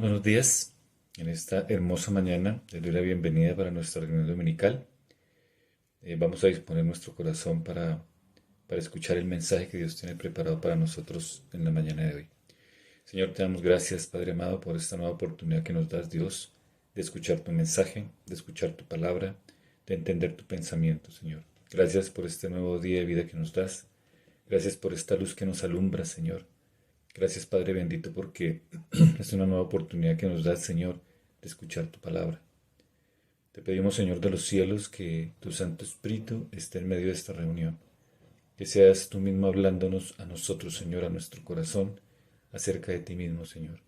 buenos días. En esta hermosa mañana les doy la bienvenida para nuestra reunión dominical. Vamos a disponer nuestro corazón para escuchar el mensaje que Dios tiene preparado para nosotros en la mañana de hoy. Señor, te damos gracias, Padre amado, por esta nueva oportunidad que nos das, Dios, de escuchar tu mensaje, de escuchar tu palabra, de entender tu pensamiento, Señor. Gracias por este nuevo día de vida que nos das. Gracias por esta luz que nos alumbra, Señor. Gracias, Padre bendito, porque es una nueva oportunidad que nos das, Señor, de escuchar tu palabra. Te pedimos, Señor de los cielos, que tu Santo Espíritu esté en medio de esta reunión. Que seas tú mismo hablándonos a nosotros, Señor, a nuestro corazón, acerca de ti mismo, Señor.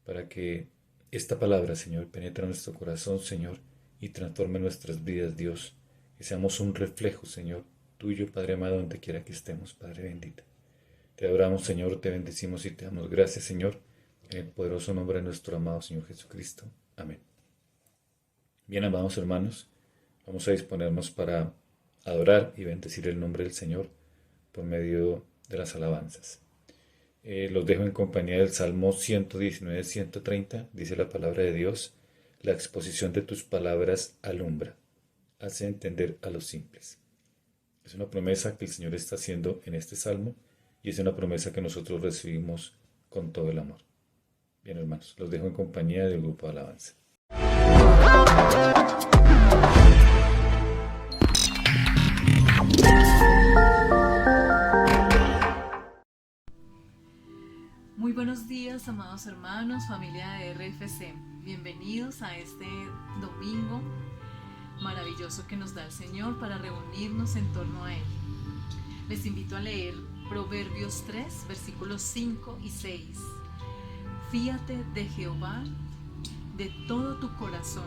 Para que esta palabra, Señor, penetre en nuestro corazón, Señor, y transforme nuestras vidas, Dios. Que seamos un reflejo, Señor, tuyo, Padre amado, donde quiera que estemos, Padre bendito. Te adoramos, Señor, te bendecimos y te damos gracias, Señor, en el poderoso nombre de nuestro amado Señor Jesucristo. Amén. Bien, amados hermanos, vamos a disponernos para adorar y bendecir el nombre del Señor por medio de las alabanzas. Los dejo en compañía del Salmo 119-130, dice la palabra de Dios: la exposición de tus palabras alumbra, hace entender a los simples. Es una promesa que el Señor está haciendo en este Salmo, y es una promesa que nosotros recibimos con todo el amor. Bien, hermanos, los dejo en compañía del grupo de alabanza. Muy buenos días, amados hermanos, familia de RFC. Bienvenidos a este domingo maravilloso que nos da el Señor para reunirnos en torno a Él. Les invito a leer Proverbios 3, versículos 5 y 6. Fíate de Jehová de todo tu corazón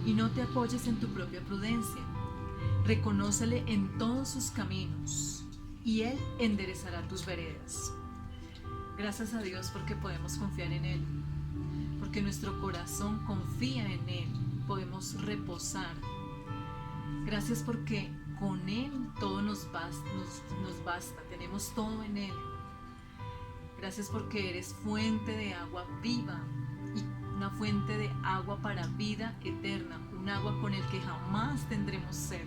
y no te apoyes en tu propia prudencia. Reconócele en todos sus caminos y Él enderezará tus veredas. Gracias a Dios porque podemos confiar en Él, porque nuestro corazón confía en Él, podemos reposar. Gracias porque con Él todo nos basta, tenemos todo en Él. Gracias porque eres fuente de agua viva y una fuente de agua para vida eterna, un agua con el que jamás tendremos sed.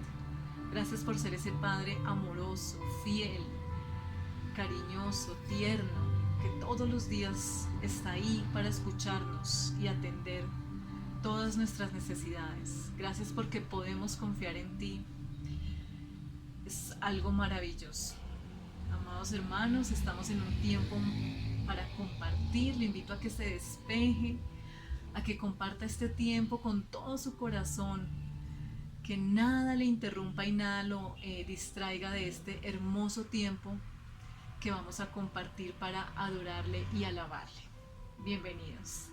Gracias por ser ese Padre amoroso, fiel, cariñoso, tierno, que todos los días está ahí para escucharnos y atender todas nuestras necesidades. Gracias porque podemos confiar en ti. Es algo maravilloso. Amados hermanos, estamos en un tiempo para compartir. Le invito a que se despeje, a que comparta este tiempo con todo su corazón, que nada le interrumpa y nada lo distraiga de este hermoso tiempo que vamos a compartir para adorarle y alabarle. Bienvenidos.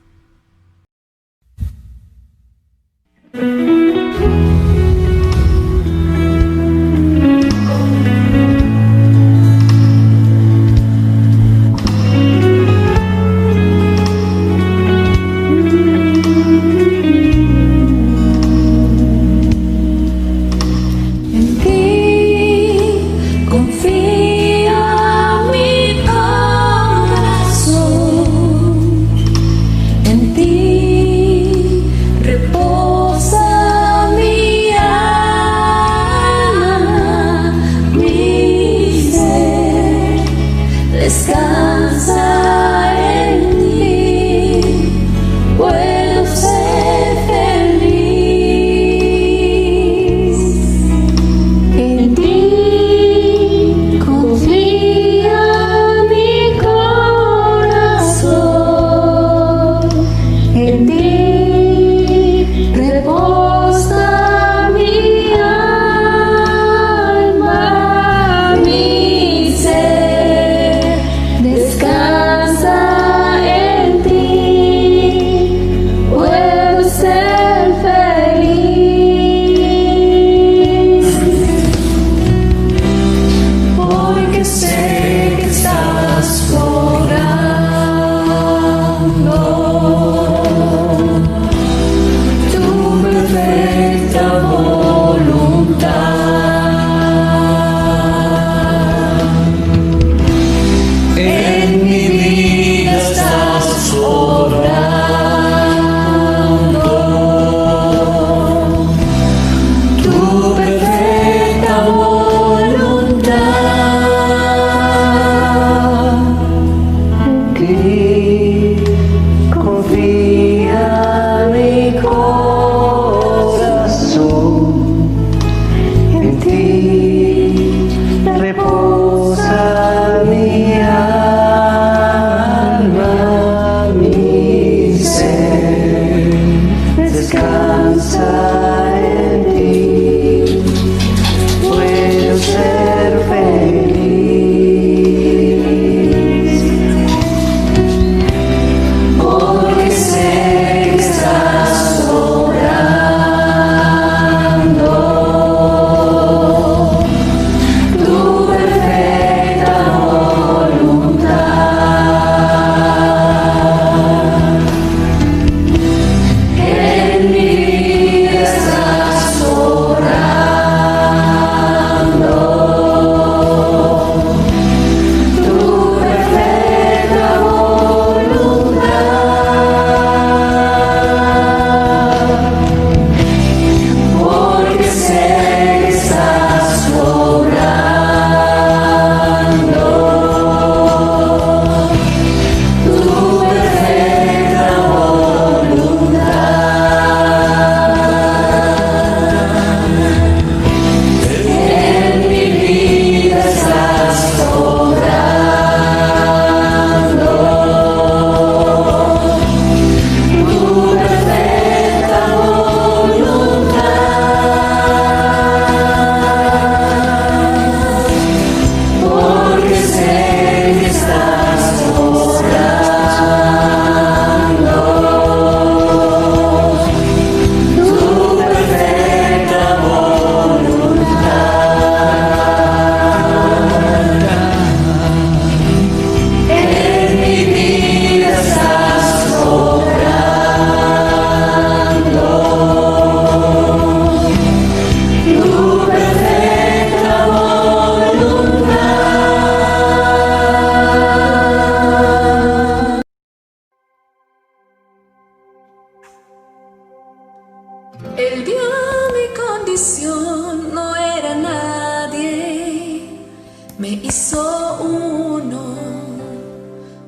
me hizo uno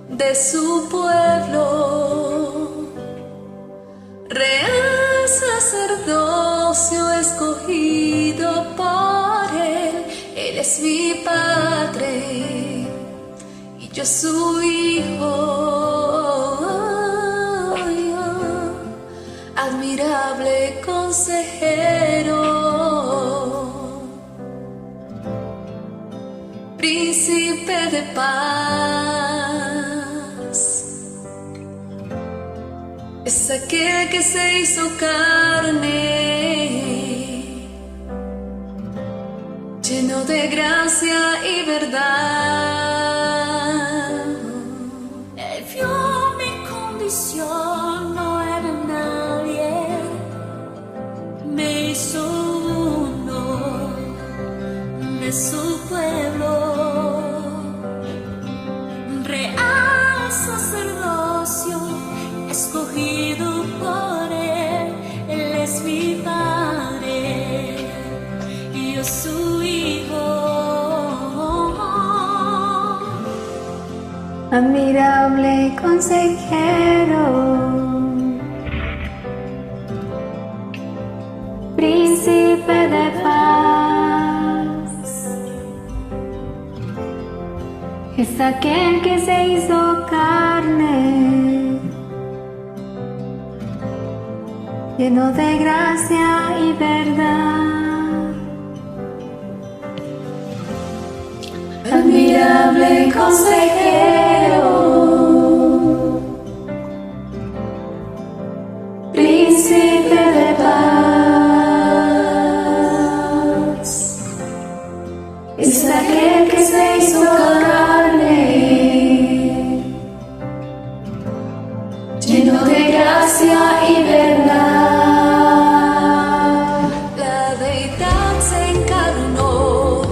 de su pueblo, real sacerdocio escogido por él. Él es mi Padre y yo su Hijo, admirable consejero, príncipe de paz. Es aquel que se hizo carne, lleno de gracia y verdad. Él vio mi condición, no era nadie, me hizo uno de su pueblo, real sacerdocio escogido por él. Él es mi Padre y yo su Hijo, admirable consejero, príncipe de paz. Es aquel que se hizo carne, lleno de gracia y verdad. admirable consejero, príncipe de paz. Es aquel que se hizo carne, lleno de gracia y verdad. La deidad se encarnó,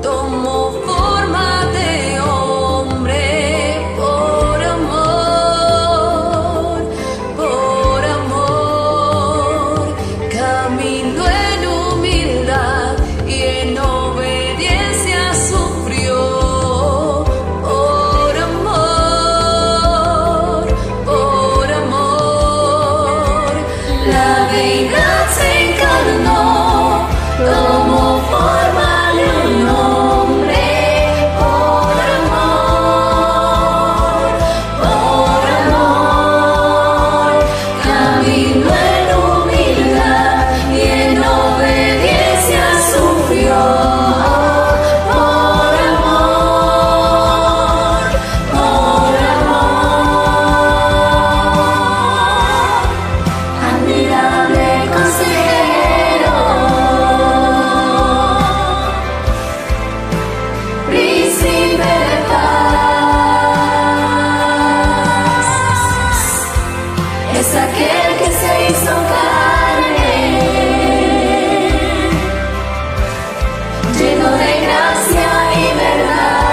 tomó forma de hombre, por amor, caminó en humildad y en obediencia sufrió, por amor. La deidad se encarnó, tomó forma de un hombre, por amor, caminó en humildad y en obediencia sufrió, por amor, admirable consejero, príncipe de paz. Es aquel que se hizo carne, lleno de gracia y verdad.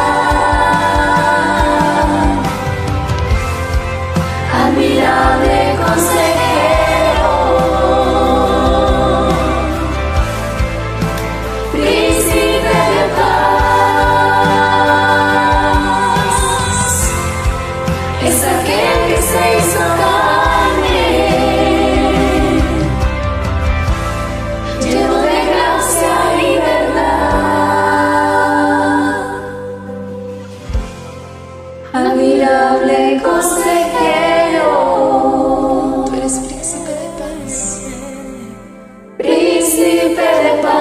Admirable consejero, príncipe de paz. Es aquel que se hizo carne, lleno de gracia y verdad. Admirable consejero, tú eres príncipe de paz, príncipe de paz.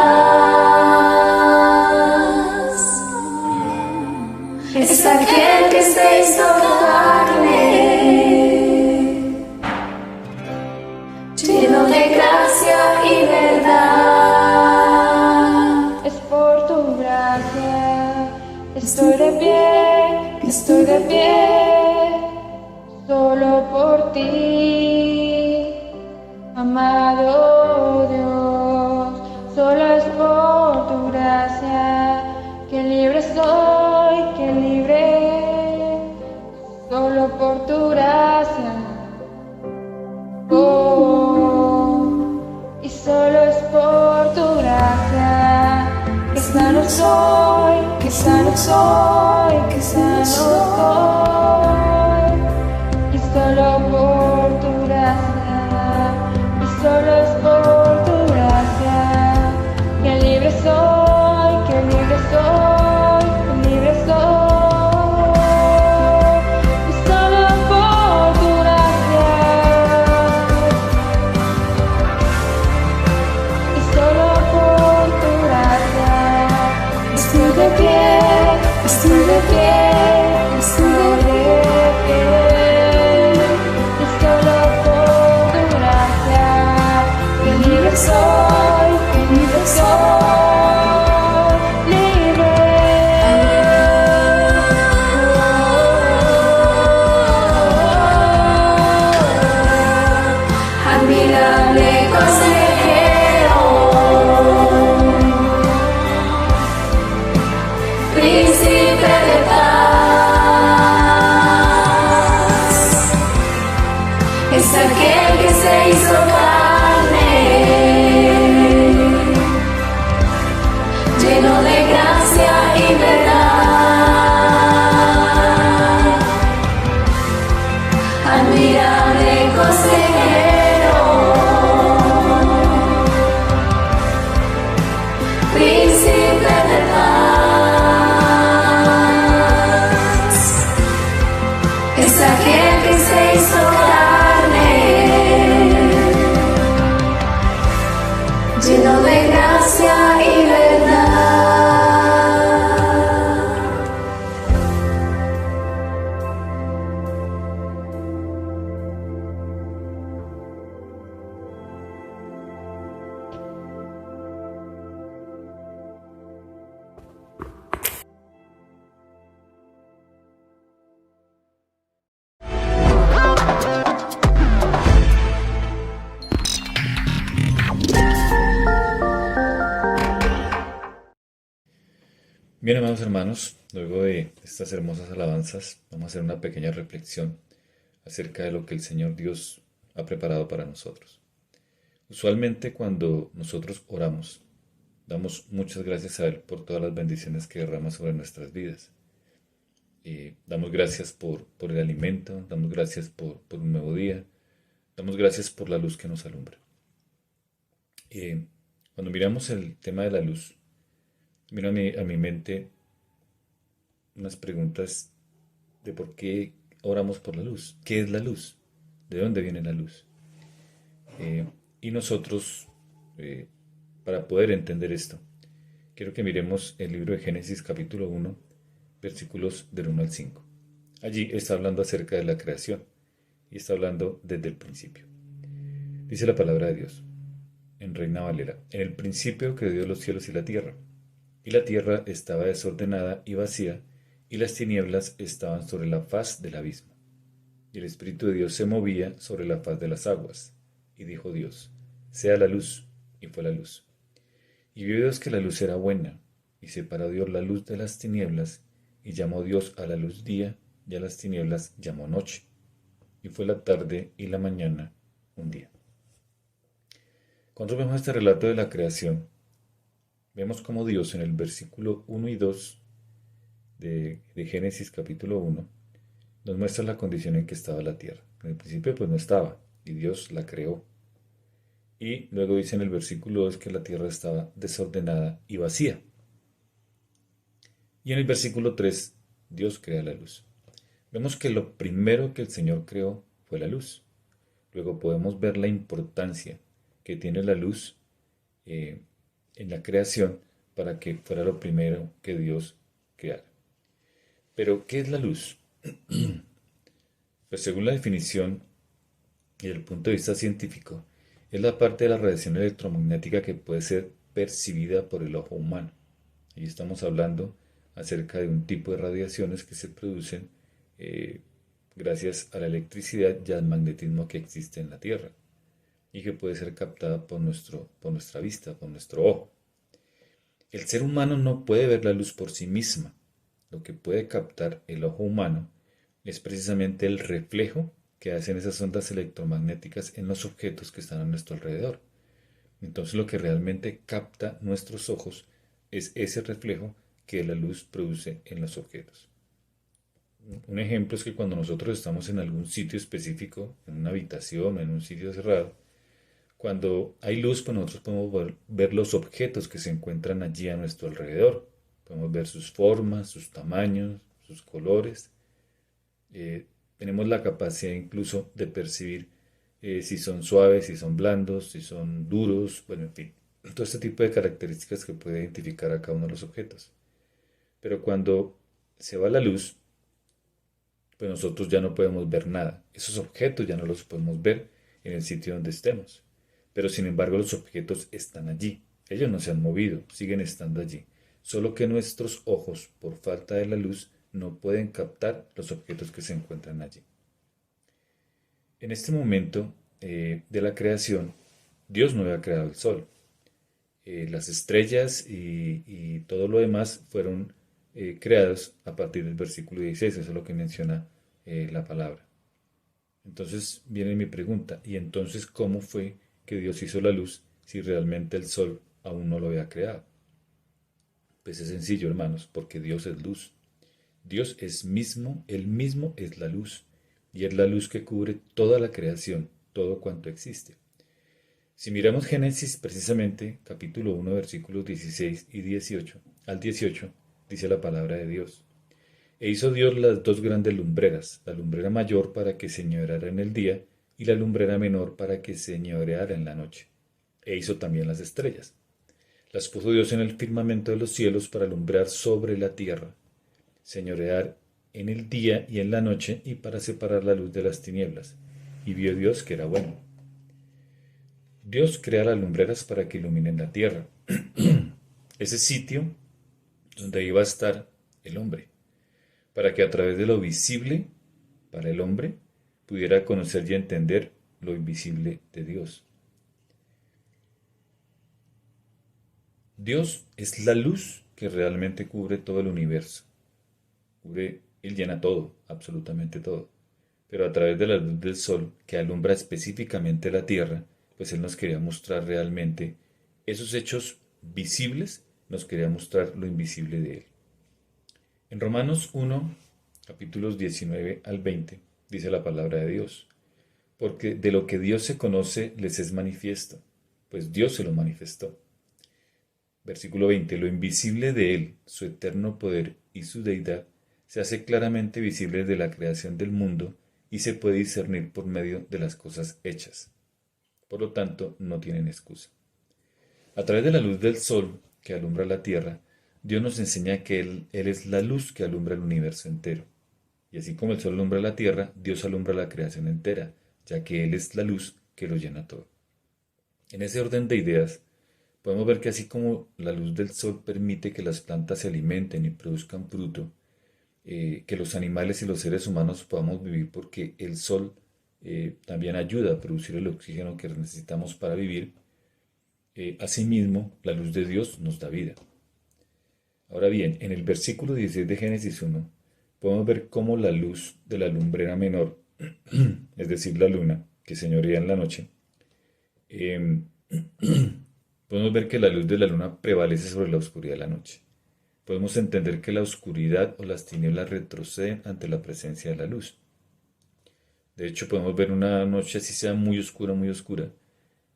Es aquel que se hizo carne, lleno de gracia y verdad. Es por tu gracia, estoy de pie, solo por ti, amado Dios. Solo es por tu gracia que libre soy, solo por tu gracia. Y solo es por tu gracia que sano soy, soy, que sano soy, y solo por tu gracia, y solo es por tu gracia, que libre soy, que libre soy, que libre soy, y solo por tu gracia, y solo por tu gracia, estoy de pie, estoy de pie, estoy de pie, y solo por tu gracia, que libre soy, libre. Admirable consejero, príncipe de paz, es aquel que se hizo carne, lleno de gracia y verdad. Admirable consejero, príncipe de paz, es aquel que se hizo carne, lleno de gracia y verdad. Bien, amados hermanos, luego de estas hermosas alabanzas, vamos a hacer una pequeña reflexión acerca de lo que el Señor Dios ha preparado para nosotros. Usualmente cuando nosotros oramos, damos muchas gracias a Él por todas las bendiciones que derrama sobre nuestras vidas. Damos gracias por el alimento, damos gracias por un nuevo día, damos gracias por la luz que nos alumbra. Cuando miramos el tema de la luz, vino a mi mente unas preguntas de por qué oramos por la luz. ¿Qué es la luz? ¿De dónde viene la luz? Y nosotros, para poder entender esto, quiero que miremos el libro de Génesis capítulo 1, versículos del 1 al 5. Allí está hablando acerca de la creación y está hablando desde el principio. Dice la palabra de Dios en Reina Valera: en el principio creó Dios los cielos y la tierra estaba desordenada y vacía, y las tinieblas estaban sobre la faz del abismo. Y el Espíritu de Dios se movía sobre la faz de las aguas. Y dijo Dios: sea la luz, y fue la luz. Y vio Dios que la luz era buena, y separó Dios la luz de las tinieblas, y llamó Dios a la luz día, y a las tinieblas llamó noche. Y fue la tarde y la mañana un día. Cuando vemos este relato de la creación, vemos cómo Dios en el versículo 1 y 2 de Génesis capítulo 1 nos muestra la condición en que estaba la tierra. En el principio pues no estaba, y Dios la creó. Y luego dice en el versículo 2 que la tierra estaba desordenada y vacía. Y en el versículo 3 Dios crea la luz. Vemos que lo primero que el Señor creó fue la luz. Luego podemos ver la importancia que tiene la luz en la creación para que fuera lo primero que Dios creara. Pero, ¿qué es la luz? Pues según la definición y desde el punto de vista científico, es la parte de la radiación electromagnética que puede ser percibida por el ojo humano. Y estamos hablando acerca de un tipo de radiaciones que se producen gracias a la electricidad y al magnetismo que existe en la Tierra y que puede ser captada por nuestra vista, por nuestro ojo. El ser humano no puede ver la luz por sí misma. Lo que puede captar el ojo humano es precisamente el reflejo que hacen esas ondas electromagnéticas en los objetos que están a nuestro alrededor. Entonces lo que realmente capta nuestros ojos es ese reflejo que la luz produce en los objetos. Un ejemplo es que cuando nosotros estamos en algún sitio específico, en una habitación, en un sitio cerrado, cuando hay luz, pues nosotros podemos ver los objetos que se encuentran allí a nuestro alrededor. Podemos ver sus formas, sus tamaños, sus colores. Tenemos la capacidad incluso de percibir si son suaves, si son blandos, si son duros, bueno, en fin, todo este tipo de características que puede identificar a cada uno de los objetos. Pero cuando se va la luz, pues nosotros ya no podemos ver nada. Esos objetos ya no los podemos ver en el sitio donde estemos. Pero sin embargo los objetos están allí. Ellos no se han movido, siguen estando allí. Solo que nuestros ojos, por falta de la luz, no pueden captar los objetos que se encuentran allí. En este momento de la creación, Dios no había creado el sol. Las estrellas y todo lo demás fueron creados a partir del versículo 16, eso es lo que menciona la palabra. Entonces viene mi pregunta, ¿y entonces cómo fue que Dios hizo la luz si realmente el sol aún no lo había creado? Pues es sencillo, hermanos, porque Dios es luz. Dios es mismo, Él mismo es la luz, y es la luz que cubre toda la creación, todo cuanto existe. Si miramos Génesis precisamente, capítulo 1, versículos 16 y 18, al 18, dice la palabra de Dios. E hizo Dios las dos grandes lumbreras, la lumbrera mayor para que señoreara en el día, y la lumbrera menor para que señoreara en la noche. E hizo también las estrellas. Las puso Dios en el firmamento de los cielos para alumbrar sobre la tierra, señorear en el día y en la noche, y para separar la luz de las tinieblas. Y vio Dios que era bueno. Dios crea las lumbreras para que iluminen la tierra, ese sitio donde iba a estar el hombre, para que a través de lo visible para el hombre pudiera conocer y entender lo invisible de Dios. Dios es la luz que realmente cubre todo el universo. Él llena todo, absolutamente todo. Pero a través de la luz del sol, que alumbra específicamente la tierra, pues Él nos quería mostrar realmente esos hechos visibles, nos quería mostrar lo invisible de Él. En Romanos 1, capítulos 19 al 20, dice la palabra de Dios, porque de lo que Dios se conoce les es manifiesto, pues Dios se lo manifestó. Versículo 20, lo invisible de Él, su eterno poder y su deidad, se hace claramente visible desde la creación del mundo y se puede discernir por medio de las cosas hechas. Por lo tanto, no tienen excusa. A través de la luz del sol que alumbra la tierra, Dios nos enseña que Él es la luz que alumbra el universo entero. Y así como el sol alumbra la tierra, Dios alumbra la creación entera, ya que Él es la luz que lo llena todo. En ese orden de ideas, podemos ver que así como la luz del sol permite que las plantas se alimenten y produzcan fruto, que los animales y los seres humanos podamos vivir porque el sol también ayuda a producir el oxígeno que necesitamos para vivir, asimismo la luz de Dios nos da vida. Ahora bien, en el versículo 16 de Génesis 1, podemos ver cómo la luz de la lumbrera menor, es decir, la luna, que señorea en la noche, podemos ver que la luz de la luna prevalece sobre la oscuridad de la noche. Podemos entender que la oscuridad o las tinieblas retroceden ante la presencia de la luz. De hecho, podemos ver una noche así sea muy oscura,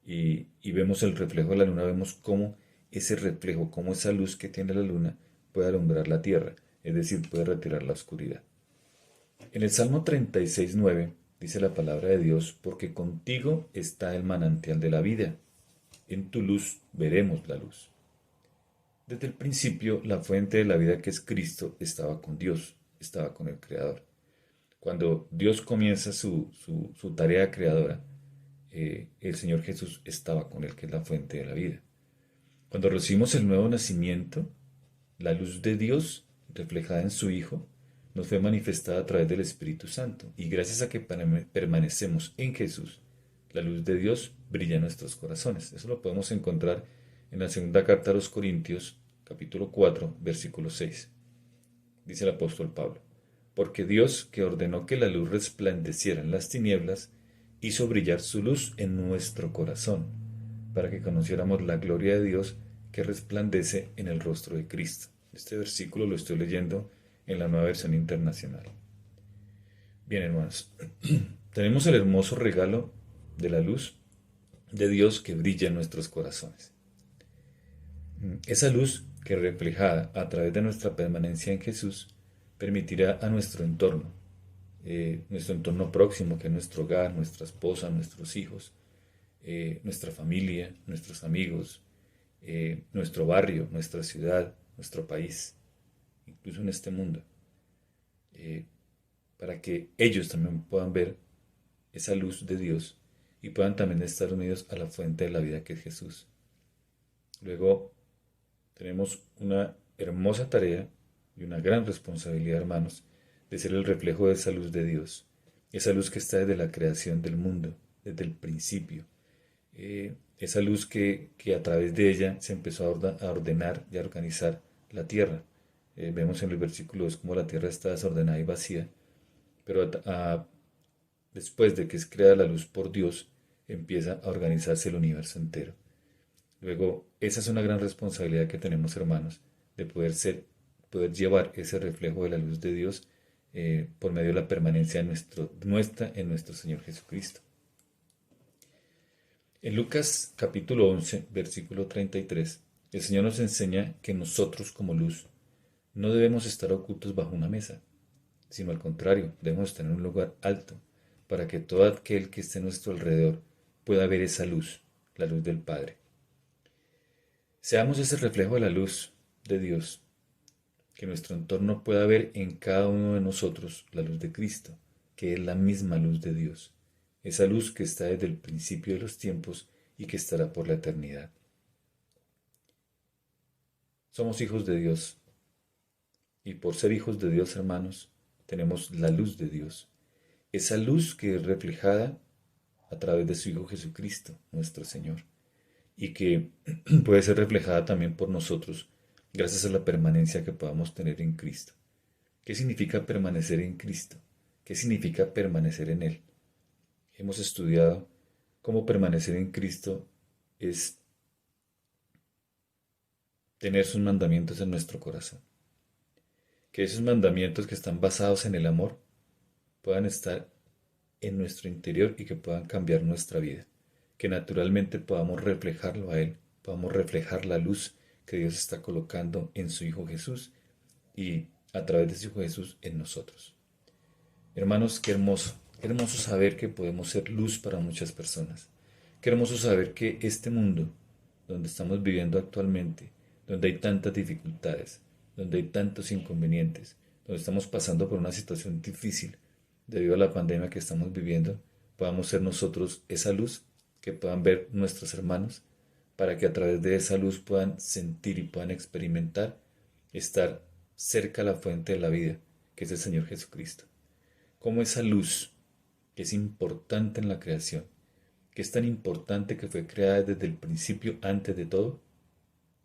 y vemos el reflejo de la luna, vemos cómo ese reflejo, cómo esa luz que tiene la luna puede alumbrar la tierra, es decir, puede retirar la oscuridad. En el Salmo 36:9 dice la palabra de Dios, porque contigo está el manantial de la vida, en tu luz veremos la luz. Desde el principio, la fuente de la vida que es Cristo estaba con Dios, estaba con el Creador. Cuando Dios comienza su tarea creadora, el Señor Jesús estaba con Él, que es la fuente de la vida. Cuando recibimos el nuevo nacimiento, la luz de Dios, reflejada en su Hijo, nos fue manifestada a través del Espíritu Santo. Y gracias a que permanecemos en Jesús, la luz de Dios brilla en nuestros corazones. Eso lo podemos encontrar en la segunda carta a los Corintios, capítulo 4, versículo 6. Dice el apóstol Pablo, porque Dios, que ordenó que la luz resplandeciera en las tinieblas, hizo brillar su luz en nuestro corazón, para que conociéramos la gloria de Dios que resplandece en el rostro de Cristo. Este versículo lo estoy leyendo en la Nueva Versión Internacional. Bien, hermanos, tenemos el hermoso regalo de la luz de Dios que brilla en nuestros corazones. Esa luz que reflejada a través de nuestra permanencia en Jesús permitirá a nuestro entorno próximo, que es nuestro hogar, nuestra esposa, nuestros hijos, nuestra familia, nuestros amigos, nuestro barrio, nuestra ciudad, nuestro país, incluso en este mundo, eh, para que ellos también puedan ver esa luz de Dios y puedan también estar unidos a la fuente de la vida que es Jesús. Luego tenemos una hermosa tarea y una gran responsabilidad, hermanos, de ser el reflejo de esa luz de Dios, esa luz que está desde la creación del mundo, desde el principio, esa luz que a través de ella se empezó a ordenar y a organizar la tierra. Vemos en el versículo 2 cómo la tierra está desordenada y vacía, pero después de que es creada la luz por Dios, empieza a organizarse el universo entero. Luego, esa es una gran responsabilidad que tenemos, hermanos, de poder llevar ese reflejo de la luz de Dios por medio de la permanencia nuestra en nuestro Señor Jesucristo. En Lucas capítulo 11, versículo 33, el Señor nos enseña que nosotros como luz no debemos estar ocultos bajo una mesa, sino al contrario, debemos estar en un lugar alto para que todo aquel que esté a nuestro alrededor pueda ver esa luz, la luz del Padre. Seamos ese reflejo de la luz de Dios, que nuestro entorno pueda ver en cada uno de nosotros la luz de Cristo, que es la misma luz de Dios, esa luz que está desde el principio de los tiempos y que estará por la eternidad. Somos hijos de Dios, y por ser hijos de Dios, hermanos, tenemos la luz de Dios, esa luz que es reflejada a través de su Hijo Jesucristo, nuestro Señor, y que puede ser reflejada también por nosotros gracias a la permanencia que podamos tener en Cristo. ¿Qué significa permanecer en Cristo? ¿Qué significa permanecer en Él? Hemos estudiado cómo permanecer en Cristo es tener sus mandamientos en nuestro corazón. Que esos mandamientos que están basados en el amor puedan estar en nuestro interior y que puedan cambiar nuestra vida. Que naturalmente podamos reflejarlo a Él, podamos reflejar la luz que Dios está colocando en su Hijo Jesús y a través de su Hijo Jesús en nosotros. Hermanos, qué hermoso saber que podemos ser luz para muchas personas. Qué hermoso saber que este mundo donde estamos viviendo actualmente, donde hay tantas dificultades, donde hay tantos inconvenientes, donde estamos pasando por una situación difícil debido a la pandemia que estamos viviendo, podamos ser nosotros esa luz que puedan ver nuestros hermanos, para que a través de esa luz puedan sentir y puedan experimentar estar cerca a la fuente de la vida, que es el Señor Jesucristo. Como esa luz, que es importante en la creación, que es tan importante que fue creada desde el principio antes de todo,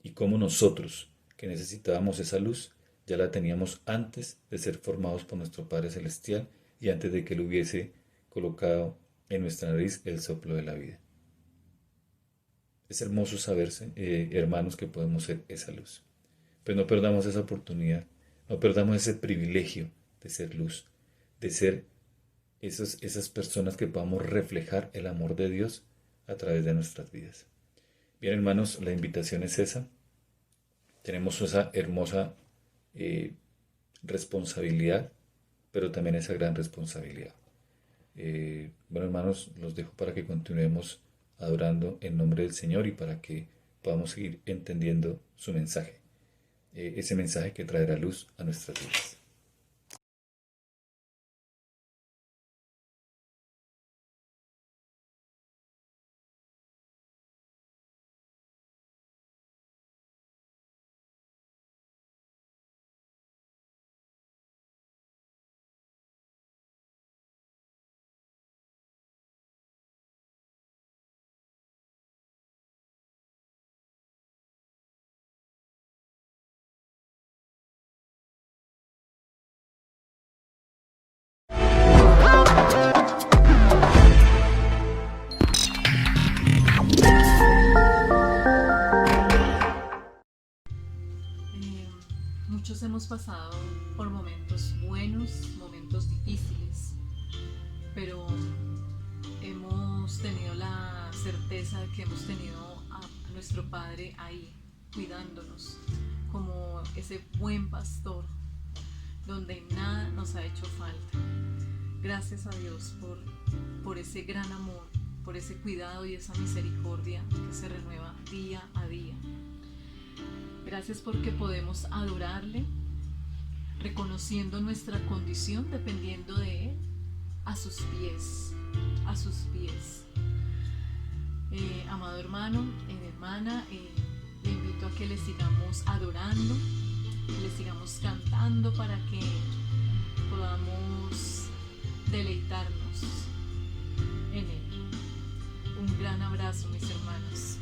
y como nosotros, que necesitábamos esa luz, ya la teníamos antes de ser formados por nuestro Padre Celestial y antes de que Él hubiese colocado en nuestra nariz el soplo de la vida. Es hermoso saber, hermanos, que podemos ser esa luz. Pues no perdamos esa oportunidad, no perdamos ese privilegio de ser luz, de ser esas personas que podamos reflejar el amor de Dios a través de nuestras vidas. Bien, hermanos, la invitación es esa. Tenemos esa hermosa responsabilidad, pero también esa gran responsabilidad. Bueno, hermanos, los dejo para que continuemos adorando en nombre del Señor y para que podamos seguir entendiendo su mensaje, ese mensaje que traerá luz a nuestras vidas. hemos pasado por momentos buenos, momentos difíciles, pero hemos tenido la certeza de que hemos tenido a nuestro Padre ahí, cuidándonos, como ese buen pastor, donde nada nos ha hecho falta. Gracias a Dios por ese gran amor, por ese cuidado y esa misericordia que se renueva día a día. Gracias porque podemos adorarle, reconociendo nuestra condición, dependiendo de Él, a sus pies, a sus pies. Amado hermano, hermana, le invito a que le sigamos adorando, que le sigamos cantando para que podamos deleitarnos en Él. Un gran abrazo, mis hermanos.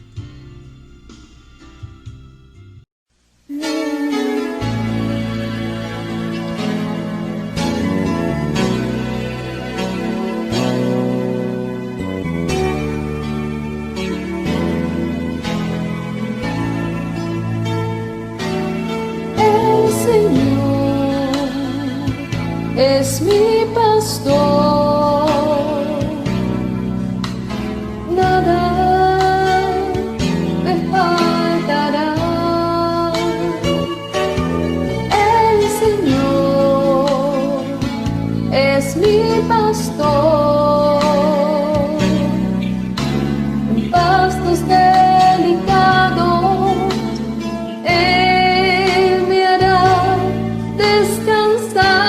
El Señor es mi pastor, nada me faltará. El Señor es mi pastor, en pastos delicados Él me hará descansar.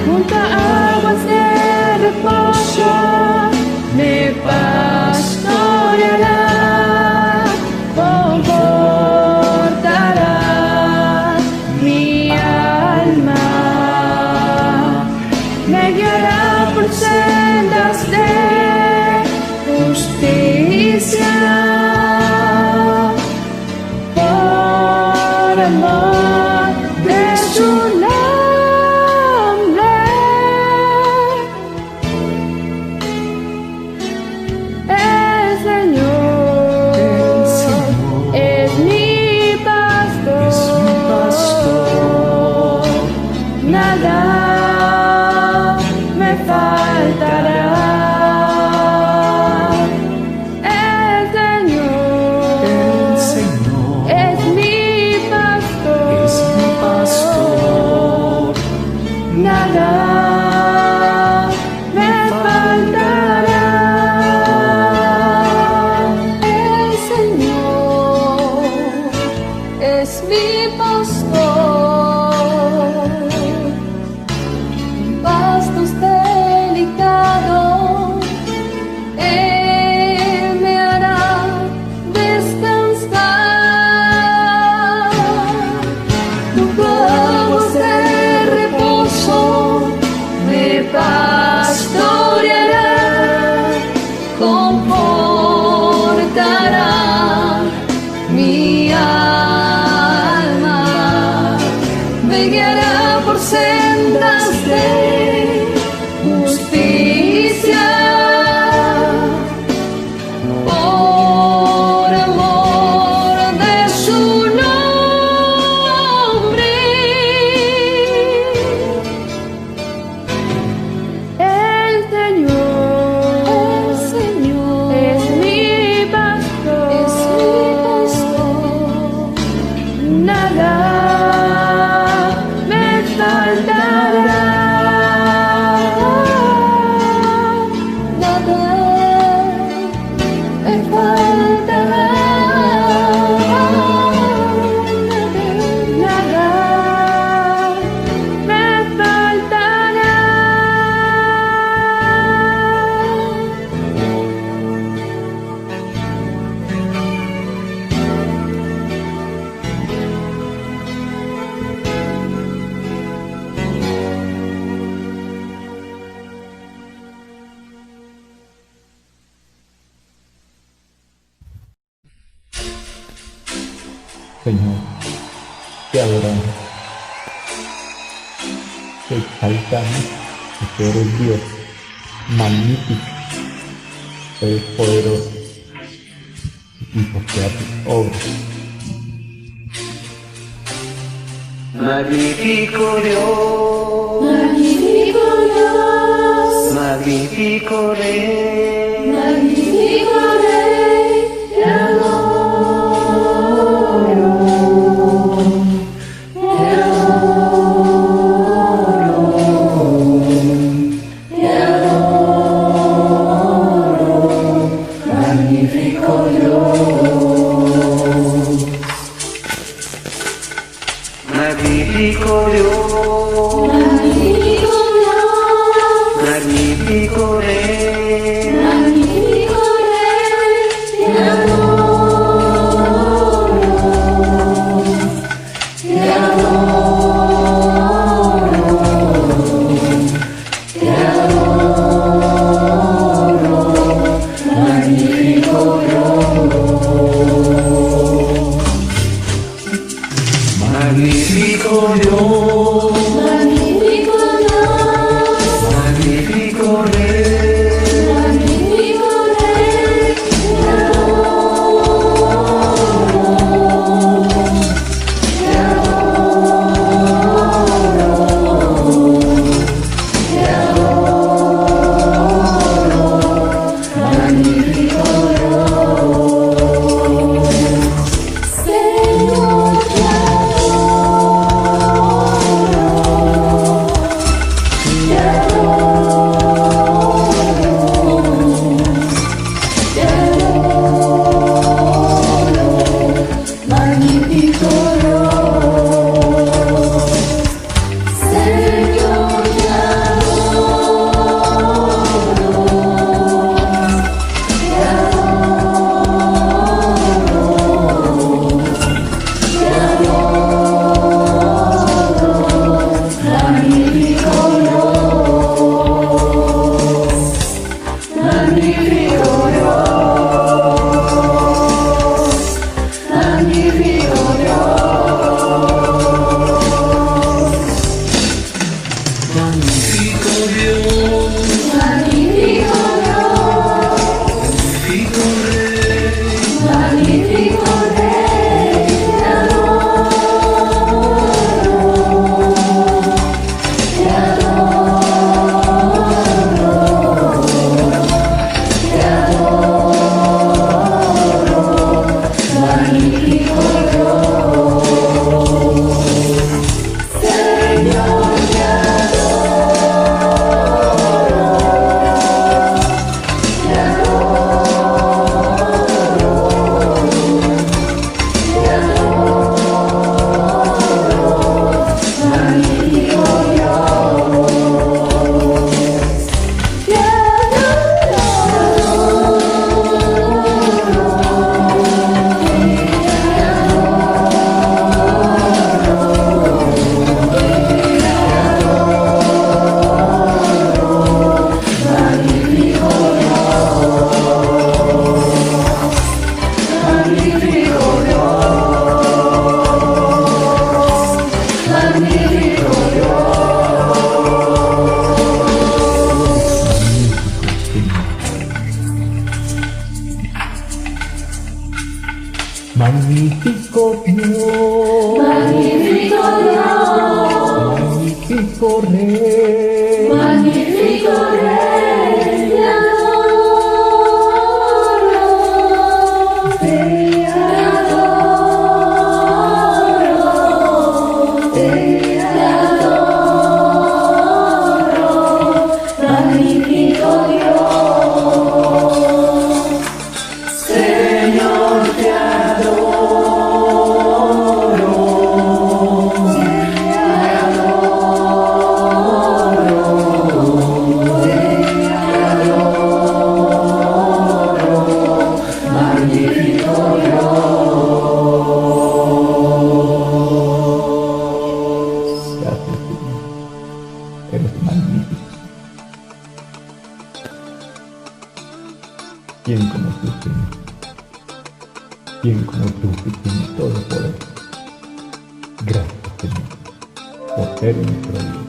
Junto a aguas de reposo me pastoreará, confortará mi alma, me guiará por sendas de justicia, por amor de su nombre. El Señor es mi pastor, nada me faltará. El Señor es mi pastor, nada me faltará. El Señor es mi pastor, en pastos delicados Él me hará descansar. Junto a aguas de reposo me pastoreará, confortará mi alma, me guiará por sendas de justicia, por amor de su nombre. El Señor es mi pastor, nada me faltará. Nada me faltará. Nada me faltará. Señor, te adoramos, te exaltamos, porque eres Dios, magnífico, eres poderoso, y porque a tus obras Magnifico Dios, Magnifico Dios, magnifico Rey, magnifico Rey, te adoro, te adoro, magnifico Dios, magnifico Dios, magnifico Dios, magnifico Rey, magnifico Rey, te adoro, te adoro, magnifico magnifico Dios, magnifico Dios, magnifico Rey, magnifico Rey, te Señor, te magnifico Dios, Señor, te magnifico Dios, magnifico Dios, magnifico magnifico Dios, magnifico magnifico Rey, magnifico Rey, te magnifico Señor, te magnifico Dios, te magnifico magnifico magnifico Magnifico Dios, magnifico Dios, magnifico Rey, magnifico Rey, te adoro, te adoro, te adoro, magnifico Dios, Señor, te magnifico gracias Señor, eres magnífico. ¿Quién como tú, Señor? ¿Quién como tú que tiene todo poder? Gracias Señor, por ser nuestro Dios.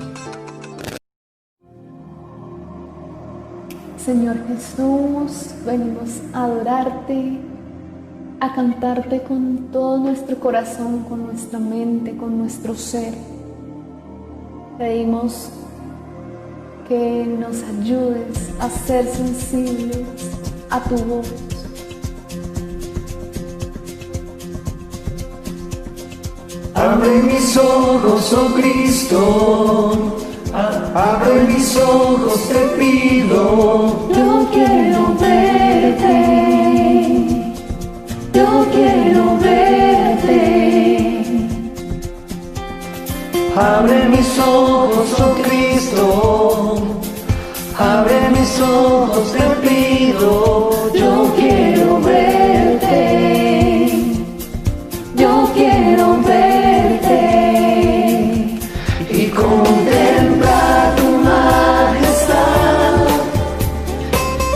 Señor Jesús, venimos a adorarte, a cantarte con todo nuestro corazón, con nuestra mente, con nuestro ser. Pedimos que nos ayudes a ser sensibles a tu voz. Abre mis ojos, oh Cristo, abre mis ojos, te pido. Yo quiero verte, yo quiero verte. Abre mis ojos, oh Cristo, abre mis ojos, te pido. Yo quiero verte, yo quiero verte y contemplar tu majestad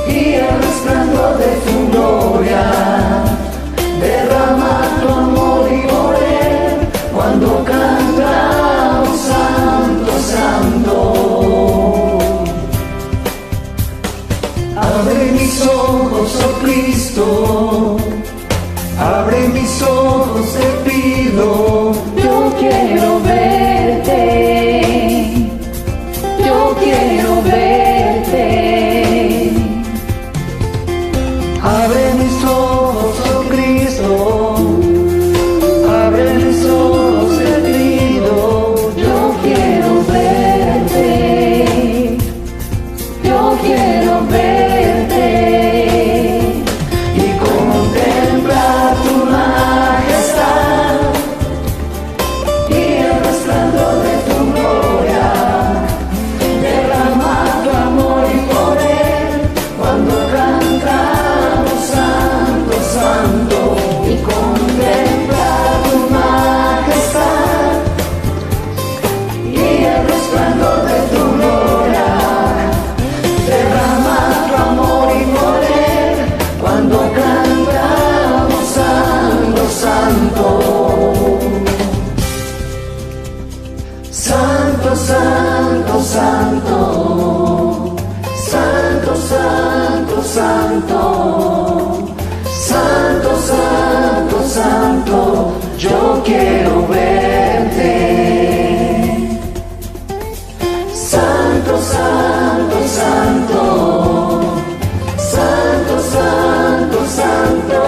y el resplandor de tu gloria. Derrama tu amor y poder cuando cantamos santo, santo. Abre mis ojos, oh Cristo, abre mis ojos, te pido. Yo quiero verte, yo quiero verte. Abre mis ojos, oh Cristo, abre mis ojos, te pido. Yo quiero verte, yo quiero verte Y contemplar tu majestad y el resplandor de tu gloria. Derrama tu amor y poder cuando cantamos santo, santo. Y contemplar tu majestad y el resplandor de tu gloria. Derrama tu amor y poder cuando cantamos santo, santo. Santo, santo, santo. Santo, santo, santo. Santo, santo, santo. Yo quiero verte. Santo, santo, santo. Santo, santo, santo.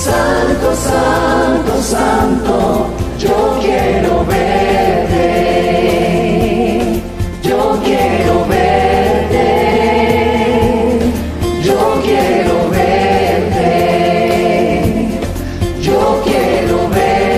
Santo, santo, santo. Yo quiero verte. Yo quiero verte. Yo quiero verte. Yo quiero verte.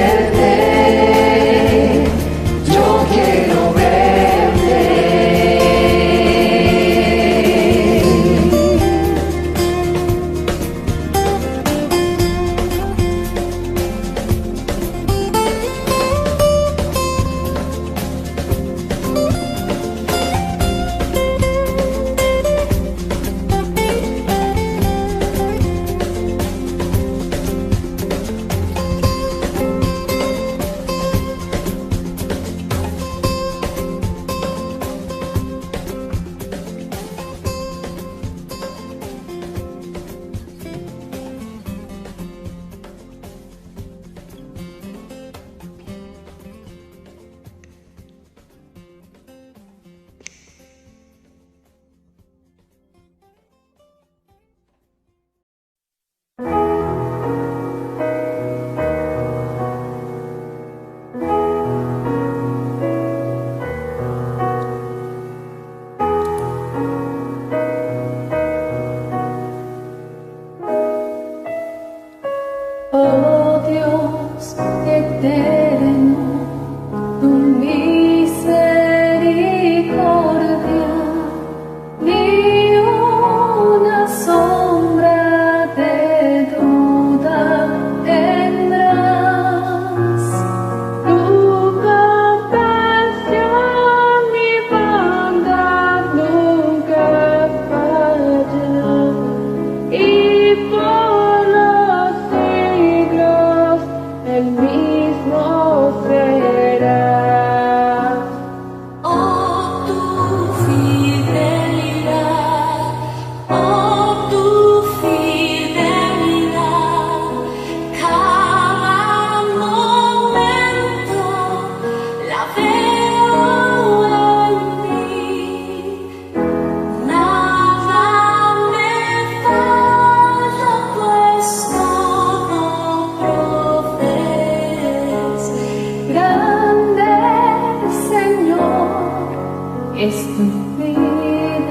es tu fidelidad.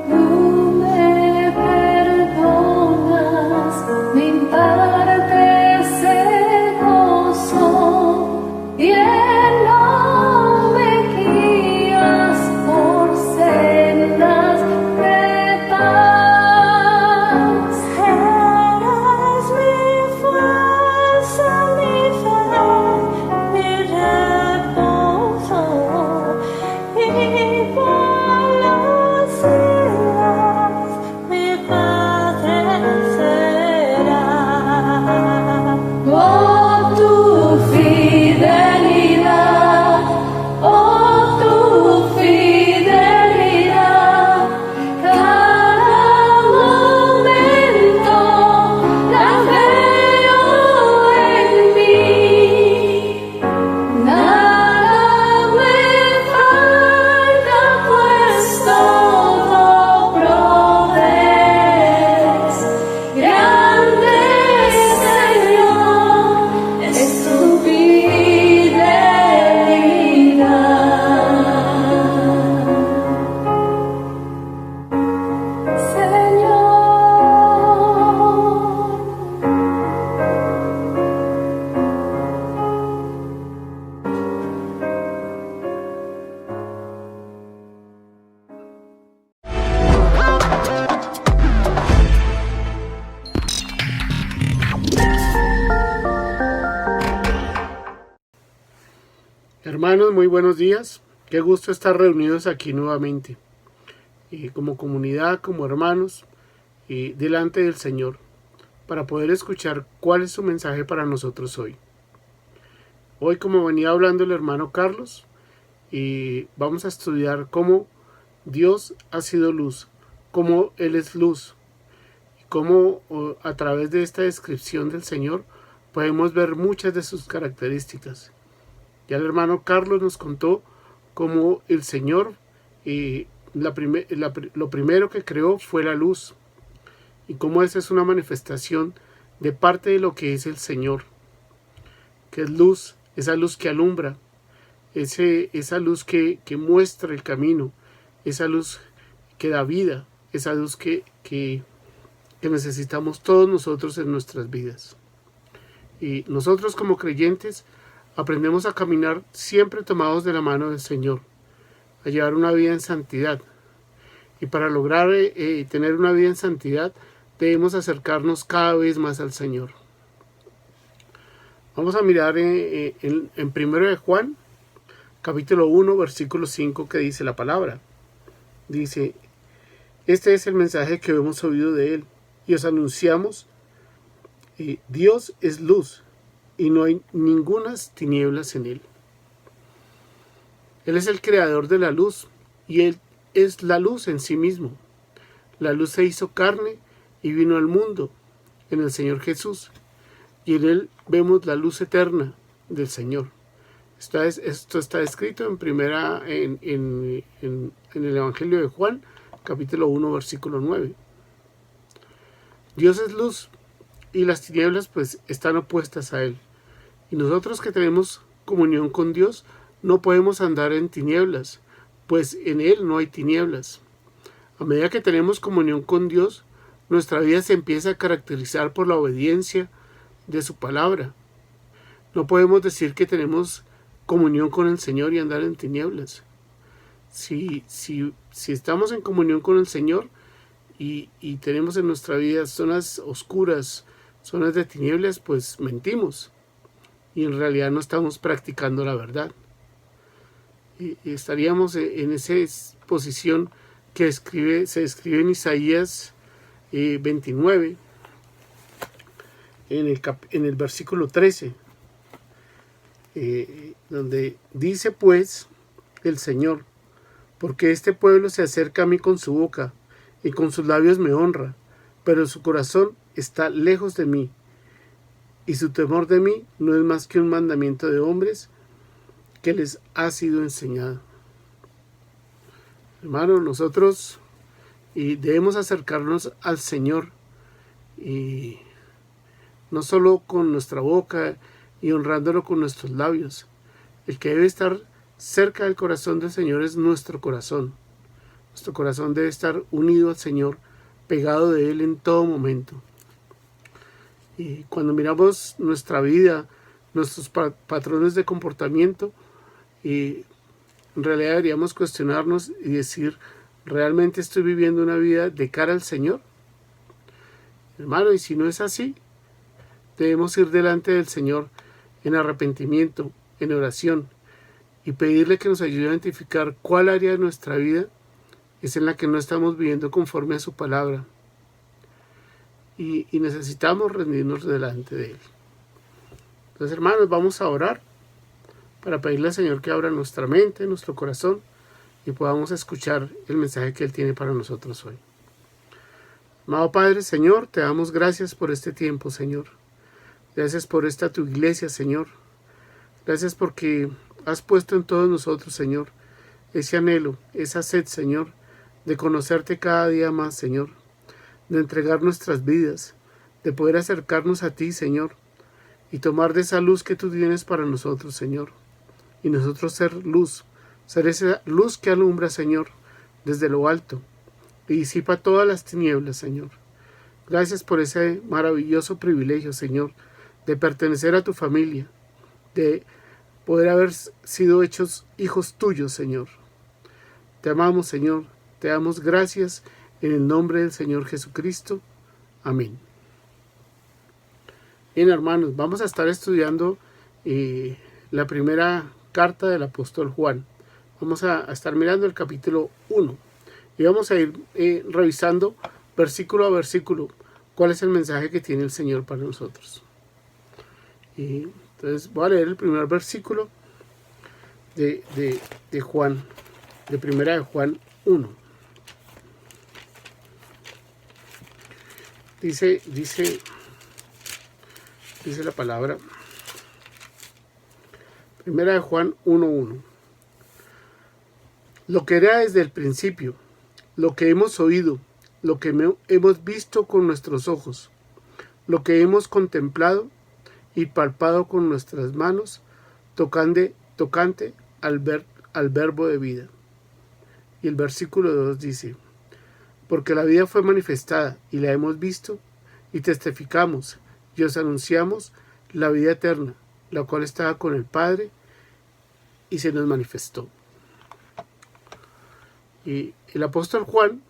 Tú me perdonas, me impartes el gozo y no me guías por sendas de paz. Eres mi fuerza, mi fe, mi reposo, y por los siglos mi Padre será. Oh, tu fidelidad, oh, tu fidelidad, cada momento la veo en mí. Nada me falta, pues todo provees. Grande Señor es tu fidelidad. Señor. Hermanos, muy buenos días. Qué gusto estar reunidos aquí nuevamente, como comunidad, como hermanos, delante del Señor, para poder escuchar cuál es su mensaje para nosotros hoy. Hoy, como venía hablando el hermano Carlos, vamos a estudiar cómo Dios ha sido luz, cómo Él es luz, y cómo a través de esta descripción del Señor podemos ver muchas de sus características. Ya el hermano Carlos nos contó cómo el Señor, lo primero que creó fue la luz, y cómo esa es una manifestación de parte de lo que es el Señor, que es luz, esa luz que alumbra, esa luz que muestra el camino, esa luz que da vida, esa luz que necesitamos todos nosotros en nuestras vidas. Y nosotros como creyentes aprendemos a caminar siempre tomados de la mano del Señor, a llevar una vida en santidad. Y para lograr tener una vida en santidad, debemos acercarnos cada vez más al Señor. Vamos a mirar en 1 de Juan, capítulo 1, versículo 5, que dice la palabra. Dice: este es el mensaje que hemos oído de Él, y os anunciamos, Dios es luz, y no hay ningunas tinieblas en Él. Él es el creador de la luz, y Él es la luz en sí mismo. La luz se hizo carne y vino al mundo en el Señor Jesús, y en Él vemos la luz eterna del Señor. Esto está escrito en el Evangelio de Juan, capítulo 1, versículo 9. Dios es luz, y las tinieblas pues están opuestas a Él. Y nosotros que tenemos comunión con Dios no podemos andar en tinieblas, pues en Él no hay tinieblas. A medida que tenemos comunión con Dios, nuestra vida se empieza a caracterizar por la obediencia de su palabra. No podemos decir que tenemos comunión con el Señor y andar en tinieblas. Si estamos en comunión con el Señor y tenemos en nuestra vida zonas oscuras, zonas de tinieblas, pues mentimos. Y en realidad no estamos practicando la verdad. Y estaríamos en esa posición que se describe en Isaías 29, en el versículo 13, donde dice pues el Señor: porque este pueblo se acerca a mí con su boca, y con sus labios me honra, pero su corazón está lejos de mí, y su temor de mí no es más que un mandamiento de hombres que les ha sido enseñado. Hermano, nosotros y debemos acercarnos al Señor, y no solo con nuestra boca y honrándolo con nuestros labios. El que debe estar cerca del corazón del Señor es nuestro corazón. Nuestro corazón debe estar unido al Señor, pegado de Él en todo momento. Y cuando miramos nuestra vida, nuestros patrones de comportamiento, y en realidad deberíamos cuestionarnos y decir, ¿realmente estoy viviendo una vida de cara al Señor? Hermano, y si no es así, debemos ir delante del Señor en arrepentimiento, en oración, y pedirle que nos ayude a identificar cuál área de nuestra vida es en la que no estamos viviendo conforme a su palabra. Y necesitamos rendirnos delante de Él. Entonces, hermanos, vamos a orar para pedirle al Señor que abra nuestra mente, nuestro corazón, y podamos escuchar el mensaje que Él tiene para nosotros hoy. Amado Padre, Señor, te damos gracias por este tiempo, Señor. Gracias por esta tu iglesia, Señor. Gracias porque has puesto en todos nosotros, Señor, ese anhelo, esa sed, Señor, de conocerte cada día más, Señor, de entregar nuestras vidas, de poder acercarnos a ti, Señor, y tomar de esa luz que tú tienes para nosotros, Señor, y nosotros ser luz, ser esa luz que alumbra, Señor, desde lo alto, y disipa todas las tinieblas, Señor. Gracias por ese maravilloso privilegio, Señor, de pertenecer a tu familia, de poder haber sido hechos hijos tuyos, Señor. Te amamos, Señor, te damos gracias en el nombre del Señor Jesucristo. Amén. Bien, hermanos, vamos a estar estudiando la primera carta del apóstol Juan. Vamos a estar mirando el capítulo 1 y vamos a ir revisando versículo a versículo cuál es el mensaje que tiene el Señor para nosotros. Y entonces voy a leer el primer versículo de Juan, de primera de Juan 1. Dice la palabra, primera de Juan 1:1. Lo que era desde el principio, lo que hemos oído, lo que hemos visto con nuestros ojos, lo que hemos contemplado y palpado con nuestras manos, tocante al verbo de vida. Y el versículo 2 dice, porque la vida fue manifestada y la hemos visto y testificamos y os anunciamos la vida eterna, la cual estaba con el Padre y se nos manifestó. Y el apóstol Juan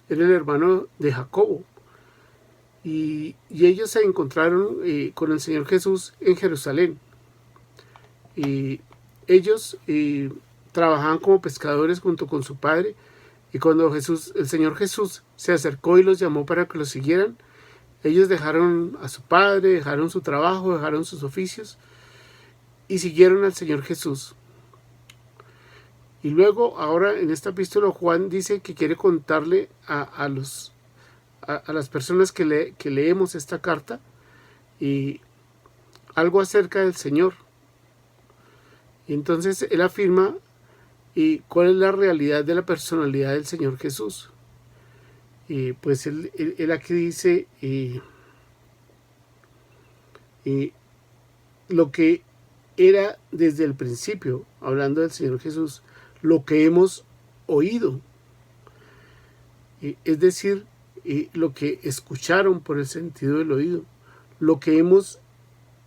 era el hermano de Jacobo, y ellos se encontraron con el Señor Jesús en Jerusalén. Y ellos trabajaban como pescadores junto con su padre, y cuando el Señor Jesús se acercó y los llamó para que lo siguieran, ellos dejaron a su padre, dejaron su trabajo, dejaron sus oficios y siguieron al Señor Jesús. Y luego, ahora en esta epístola, Juan dice que quiere contarle a las personas que leemos esta carta y algo acerca del Señor. Y entonces él afirma cuál es la realidad de la personalidad del Señor Jesús. Y pues él aquí dice lo que era desde el principio, hablando del Señor Jesús, lo que hemos oído, es decir, lo que escucharon por el sentido del oído, lo que hemos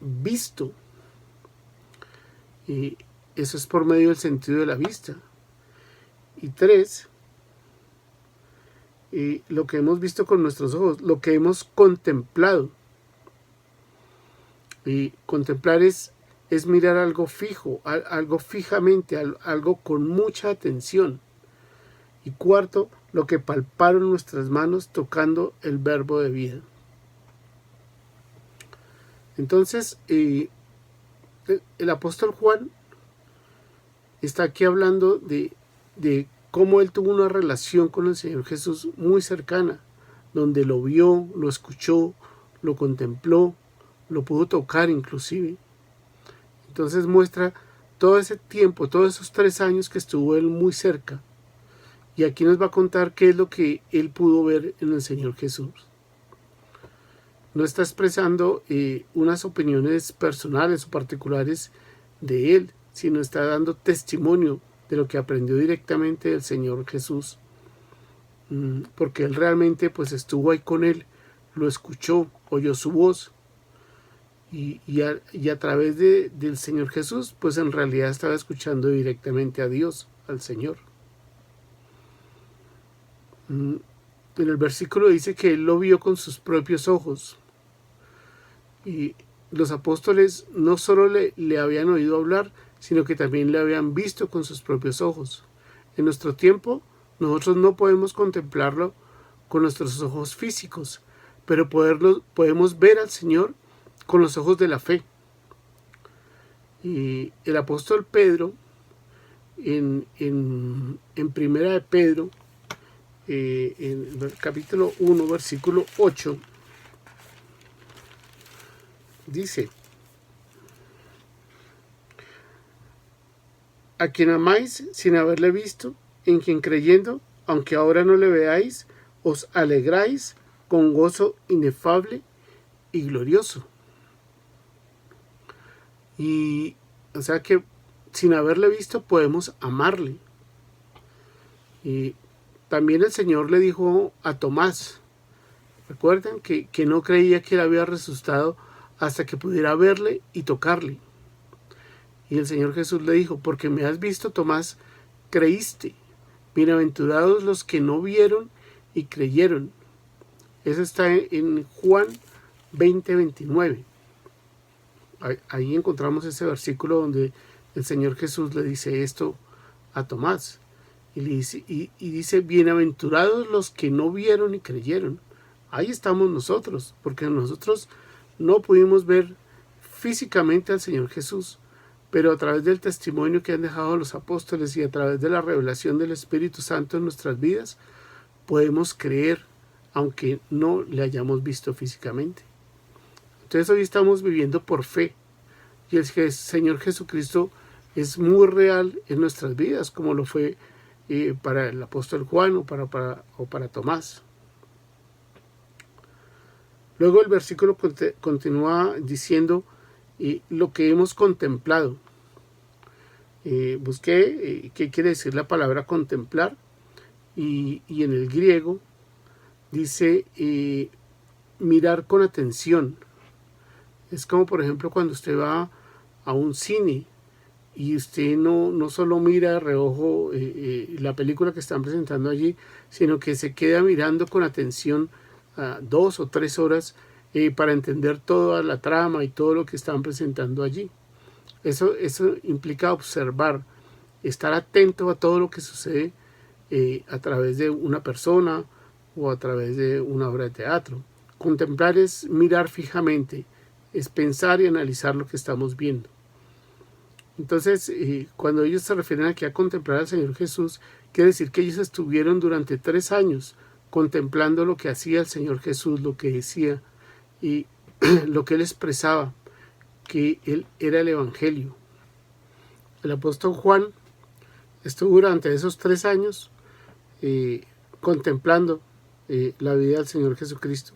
visto, y eso es por medio del sentido de la vista. Y 3, lo que hemos visto con nuestros ojos, lo que hemos contemplado. Y contemplar es mirar algo fijo, algo fijamente, algo con mucha atención. Y 4, lo que palparon nuestras manos tocando el verbo de vida. Entonces, el apóstol Juan está aquí hablando de cómo él tuvo una relación con el Señor Jesús muy cercana, donde lo vio, lo escuchó, lo contempló, lo pudo tocar inclusive. Entonces muestra todo ese tiempo, todos esos 3 años que estuvo él muy cerca, Y aquí nos va a contar qué es lo que él pudo ver en el Señor Jesús. No está expresando unas opiniones personales o particulares de él, sino está dando testimonio de lo que aprendió directamente del Señor Jesús, porque él realmente pues estuvo ahí con él, lo escuchó, oyó su voz, y a través del Señor Jesús pues en realidad estaba escuchando directamente a Dios, al Señor. En el versículo dice que él lo vio con sus propios ojos, y los apóstoles no solo le habían oído hablar, sino que también le habían visto con sus propios ojos. En nuestro tiempo, nosotros no podemos contemplarlo con nuestros ojos físicos, pero podemos ver al Señor con los ojos de la fe. Y el apóstol Pedro, en Primera de Pedro, en el capítulo 1, versículo 8, dice: a quien amáis sin haberle visto, en quien creyendo, aunque ahora no le veáis, os alegráis con gozo inefable y glorioso. Y o sea que sin haberle visto podemos amarle. Y también el Señor le dijo a Tomás, recuerdan que no creía que él había resucitado hasta que pudiera verle y tocarle. Y el Señor Jesús le dijo: porque me has visto, Tomás, creíste. Bienaventurados los que no vieron y creyeron. Eso está en Juan 20:29. Ahí encontramos ese versículo donde el Señor Jesús le dice esto a Tomás. Y dice, bienaventurados los que no vieron y creyeron. Ahí estamos nosotros, porque nosotros no pudimos ver físicamente al Señor Jesús, pero a través del testimonio que han dejado los apóstoles y a través de la revelación del Espíritu Santo en nuestras vidas, podemos creer, aunque no le hayamos visto físicamente. Entonces hoy estamos viviendo por fe, y el Señor Jesucristo es muy real en nuestras vidas, como lo fue para el apóstol Juan o para Tomás. Luego el versículo continúa diciendo lo que hemos contemplado. Busqué qué quiere decir la palabra contemplar, y en el griego dice mirar con atención. Es como por ejemplo cuando usted va a un cine y usted no solo mira de reojo la película que están presentando allí, sino que se queda mirando con atención 2 o 3 horas para entender toda la trama y todo lo que están presentando allí. Eso implica observar, estar atento a todo lo que sucede a través de una persona o a través de una obra de teatro. Contemplar es mirar fijamente, es pensar y analizar lo que estamos viendo. Entonces, cuando ellos se refieren aquí a contemplar al Señor Jesús, quiere decir que ellos estuvieron durante 3 años contemplando lo que hacía el Señor Jesús, lo que decía y lo que él expresaba, que él era el Evangelio. El apóstol Juan estuvo durante esos 3 años contemplando la vida del Señor Jesucristo,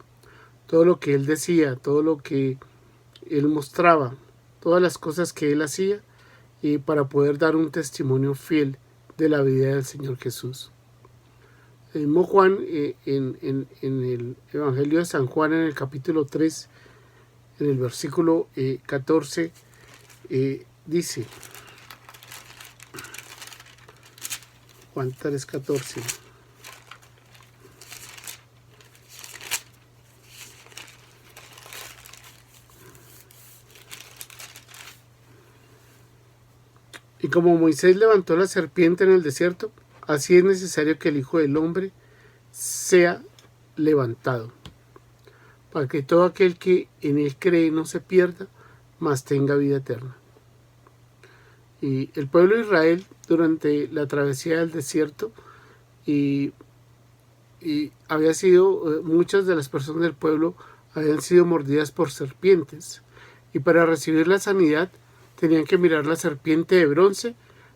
todo lo que él decía, todo lo que él mostraba, todas las cosas que él hacía, para poder dar un testimonio fiel de la vida del Señor Jesús. El mismo Juan, en el Evangelio de San Juan, en el capítulo 3, en el versículo 14, dice, Juan 3, 14, y como Moisés levantó la serpiente en el desierto, así es necesario que el Hijo del Hombre sea levantado, para que todo aquel que en él cree no se pierda, mas tenga vida eterna. Y el pueblo de Israel, durante la travesía del desierto, y había sido, muchas de las personas del pueblo habían sido mordidas por serpientes, y para recibir la sanidad tenían que mirar la serpiente de bronce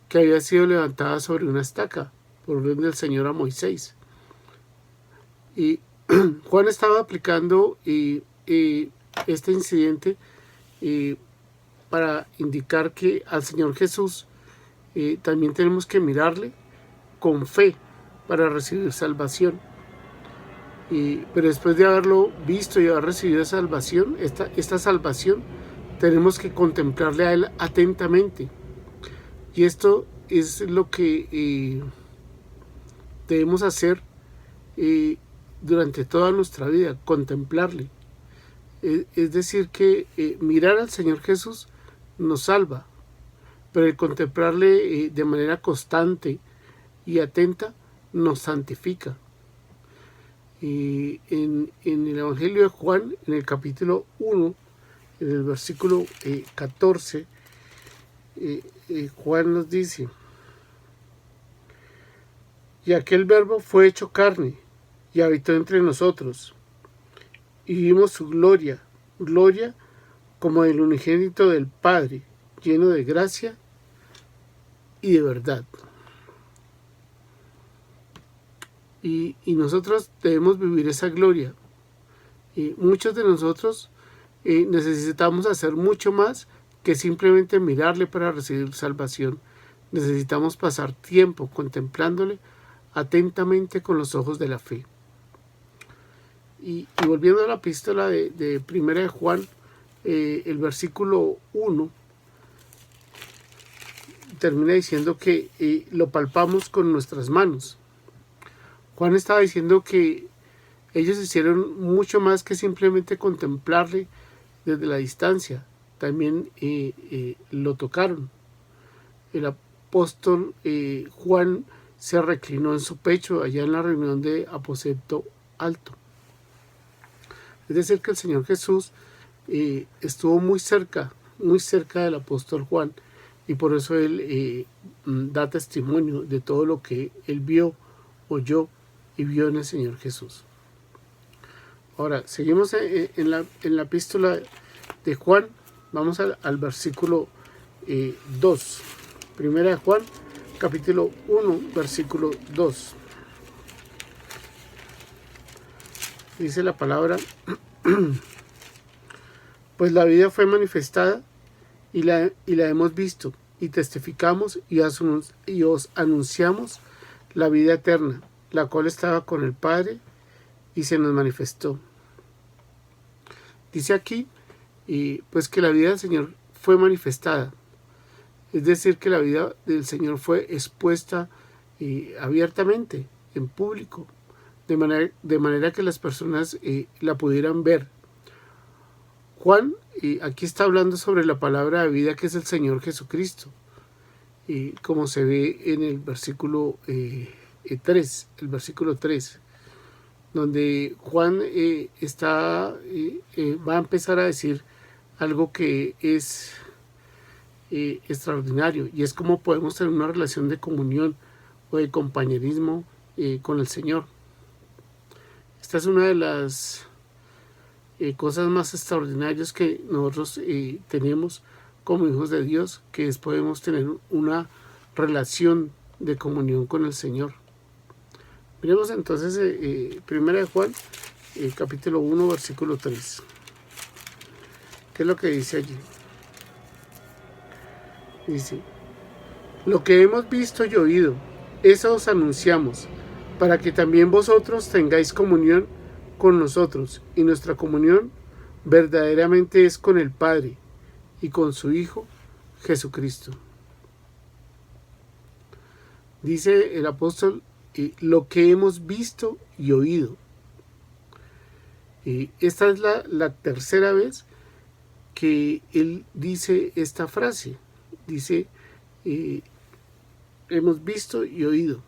que había sido levantada sobre una estaca por orden del Señor a Moisés. Y Juan estaba aplicando este incidente para indicar que al Señor Jesús también tenemos que mirarle con fe para recibir salvación. Pero después de haberlo visto y haber recibido salvación, esta salvación, tenemos que contemplarle a Él atentamente. Y esto es lo que debemos hacer durante toda nuestra vida, contemplarle. Es decir, que mirar al Señor Jesús nos salva, pero el contemplarle de manera constante y atenta nos santifica. En el Evangelio de Juan, en el capítulo 1, en el versículo 14, Juan nos dice: y aquel verbo fue hecho carne y habitó entre nosotros, y vimos su gloria, gloria como del unigénito del Padre, lleno de gracia y de verdad. Y nosotros debemos vivir esa gloria. Y muchos de nosotros necesitamos hacer mucho más que simplemente mirarle para recibir salvación. Necesitamos pasar tiempo contemplándole atentamente con los ojos de la fe. Y volviendo a la epístola de Primera de Juan, el versículo 1 termina diciendo que lo palpamos con nuestras manos. Juan estaba diciendo que ellos hicieron mucho más que simplemente contemplarle desde la distancia. También lo tocaron. El apóstol Juan se reclinó en su pecho allá en la reunión de aposento alto. Es decir, que el Señor Jesús estuvo muy cerca del apóstol Juan, y por eso él da testimonio de todo lo que él vio, oyó y vio en el Señor Jesús. Ahora, seguimos en la epístola de Juan. Vamos al versículo 2. Primera de Juan, capítulo 1, versículo 2. Dice la palabra: pues la vida fue manifestada y la hemos visto, y testificamos y os anunciamos la vida eterna, la cual estaba con el Padre y se nos manifestó. Dice aquí pues que la vida del Señor fue manifestada, es decir, que la vida del Señor fue expuesta abiertamente, en público, de manera que las personas la pudieran ver. Juan aquí está hablando sobre la palabra de vida, que es el Señor Jesucristo, como se ve en el versículo 3, donde Juan va a empezar a decir algo que es extraordinario, y es cómo podemos tener una relación de comunión o de compañerismo con el Señor. Esta es una de las cosas más extraordinarias que nosotros tenemos como hijos de Dios, que es podemos tener una relación de comunión con el Señor. Miremos entonces Primera de Juan, capítulo 1, versículo 3. ¿Qué es lo que dice allí? Dice: lo que hemos visto y oído, eso os anunciamos, para que también vosotros tengáis comunión con nosotros, y nuestra comunión verdaderamente es con el Padre y con su Hijo Jesucristo. Dice el apóstol: lo que hemos visto y oído. Esta es la tercera vez que él dice esta frase. Dice: hemos visto y oído.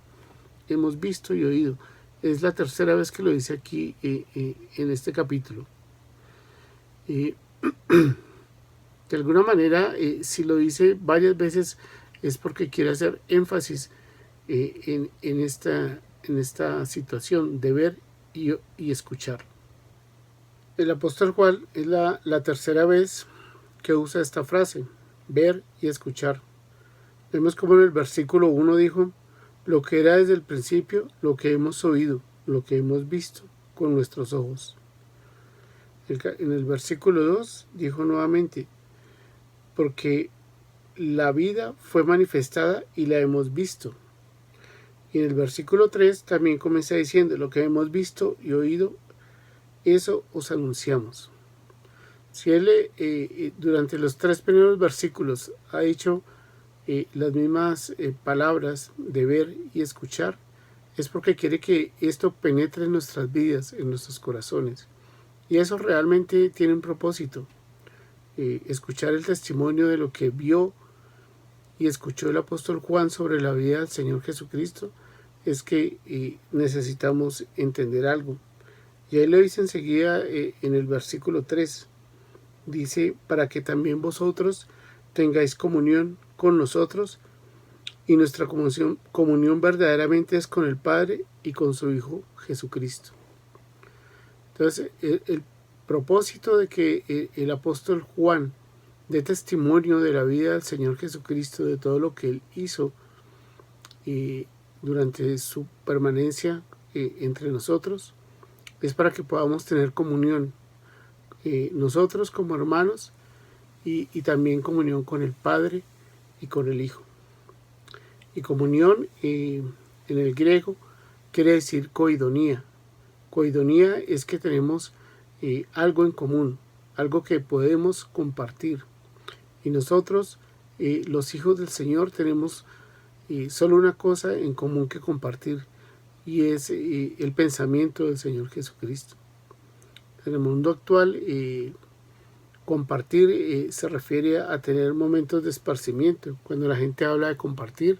Hemos visto y oído. Es la tercera vez que lo dice aquí en este capítulo. De alguna manera, si lo dice varias veces, es porque quiere hacer énfasis en esta situación de ver y escuchar. El apóstol Juan es la tercera vez que usa esta frase, ver y escuchar. Vemos como en el versículo 1 dijo: lo que era desde el principio, lo que hemos oído, lo que hemos visto con nuestros ojos. En el versículo 2 dijo nuevamente, porque la vida fue manifestada y la hemos visto. Y en el versículo 3 también comienza diciendo, lo que hemos visto y oído, eso os anunciamos. Si él durante los 3 primeros versículos ha dicho las mismas palabras de ver y escuchar, es porque quiere que esto penetre en nuestras vidas, en nuestros corazones. Y eso realmente tiene un propósito. Escuchar el testimonio de lo que vio y escuchó el apóstol Juan sobre la vida del Señor Jesucristo, es que necesitamos entender algo. Y ahí lo dice enseguida en el versículo 3. Dice, para que también vosotros tengáis comunión con nosotros, y nuestra comunión verdaderamente es con el Padre y con su Hijo Jesucristo. Entonces, el propósito de que el apóstol Juan dé testimonio de la vida del Señor Jesucristo, de todo lo que él hizo durante su permanencia entre nosotros, es para que podamos tener comunión nosotros como hermanos y también comunión con el Padre y con el Hijo. Y comunión en el griego quiere decir koidonía. Koidonía es que tenemos algo en común, algo que podemos compartir. Y nosotros, los hijos del Señor, tenemos solo una cosa en común que compartir, y es el pensamiento del Señor Jesucristo. En el mundo actual, compartir se refiere a tener momentos de esparcimiento. Cuando la gente habla de compartir,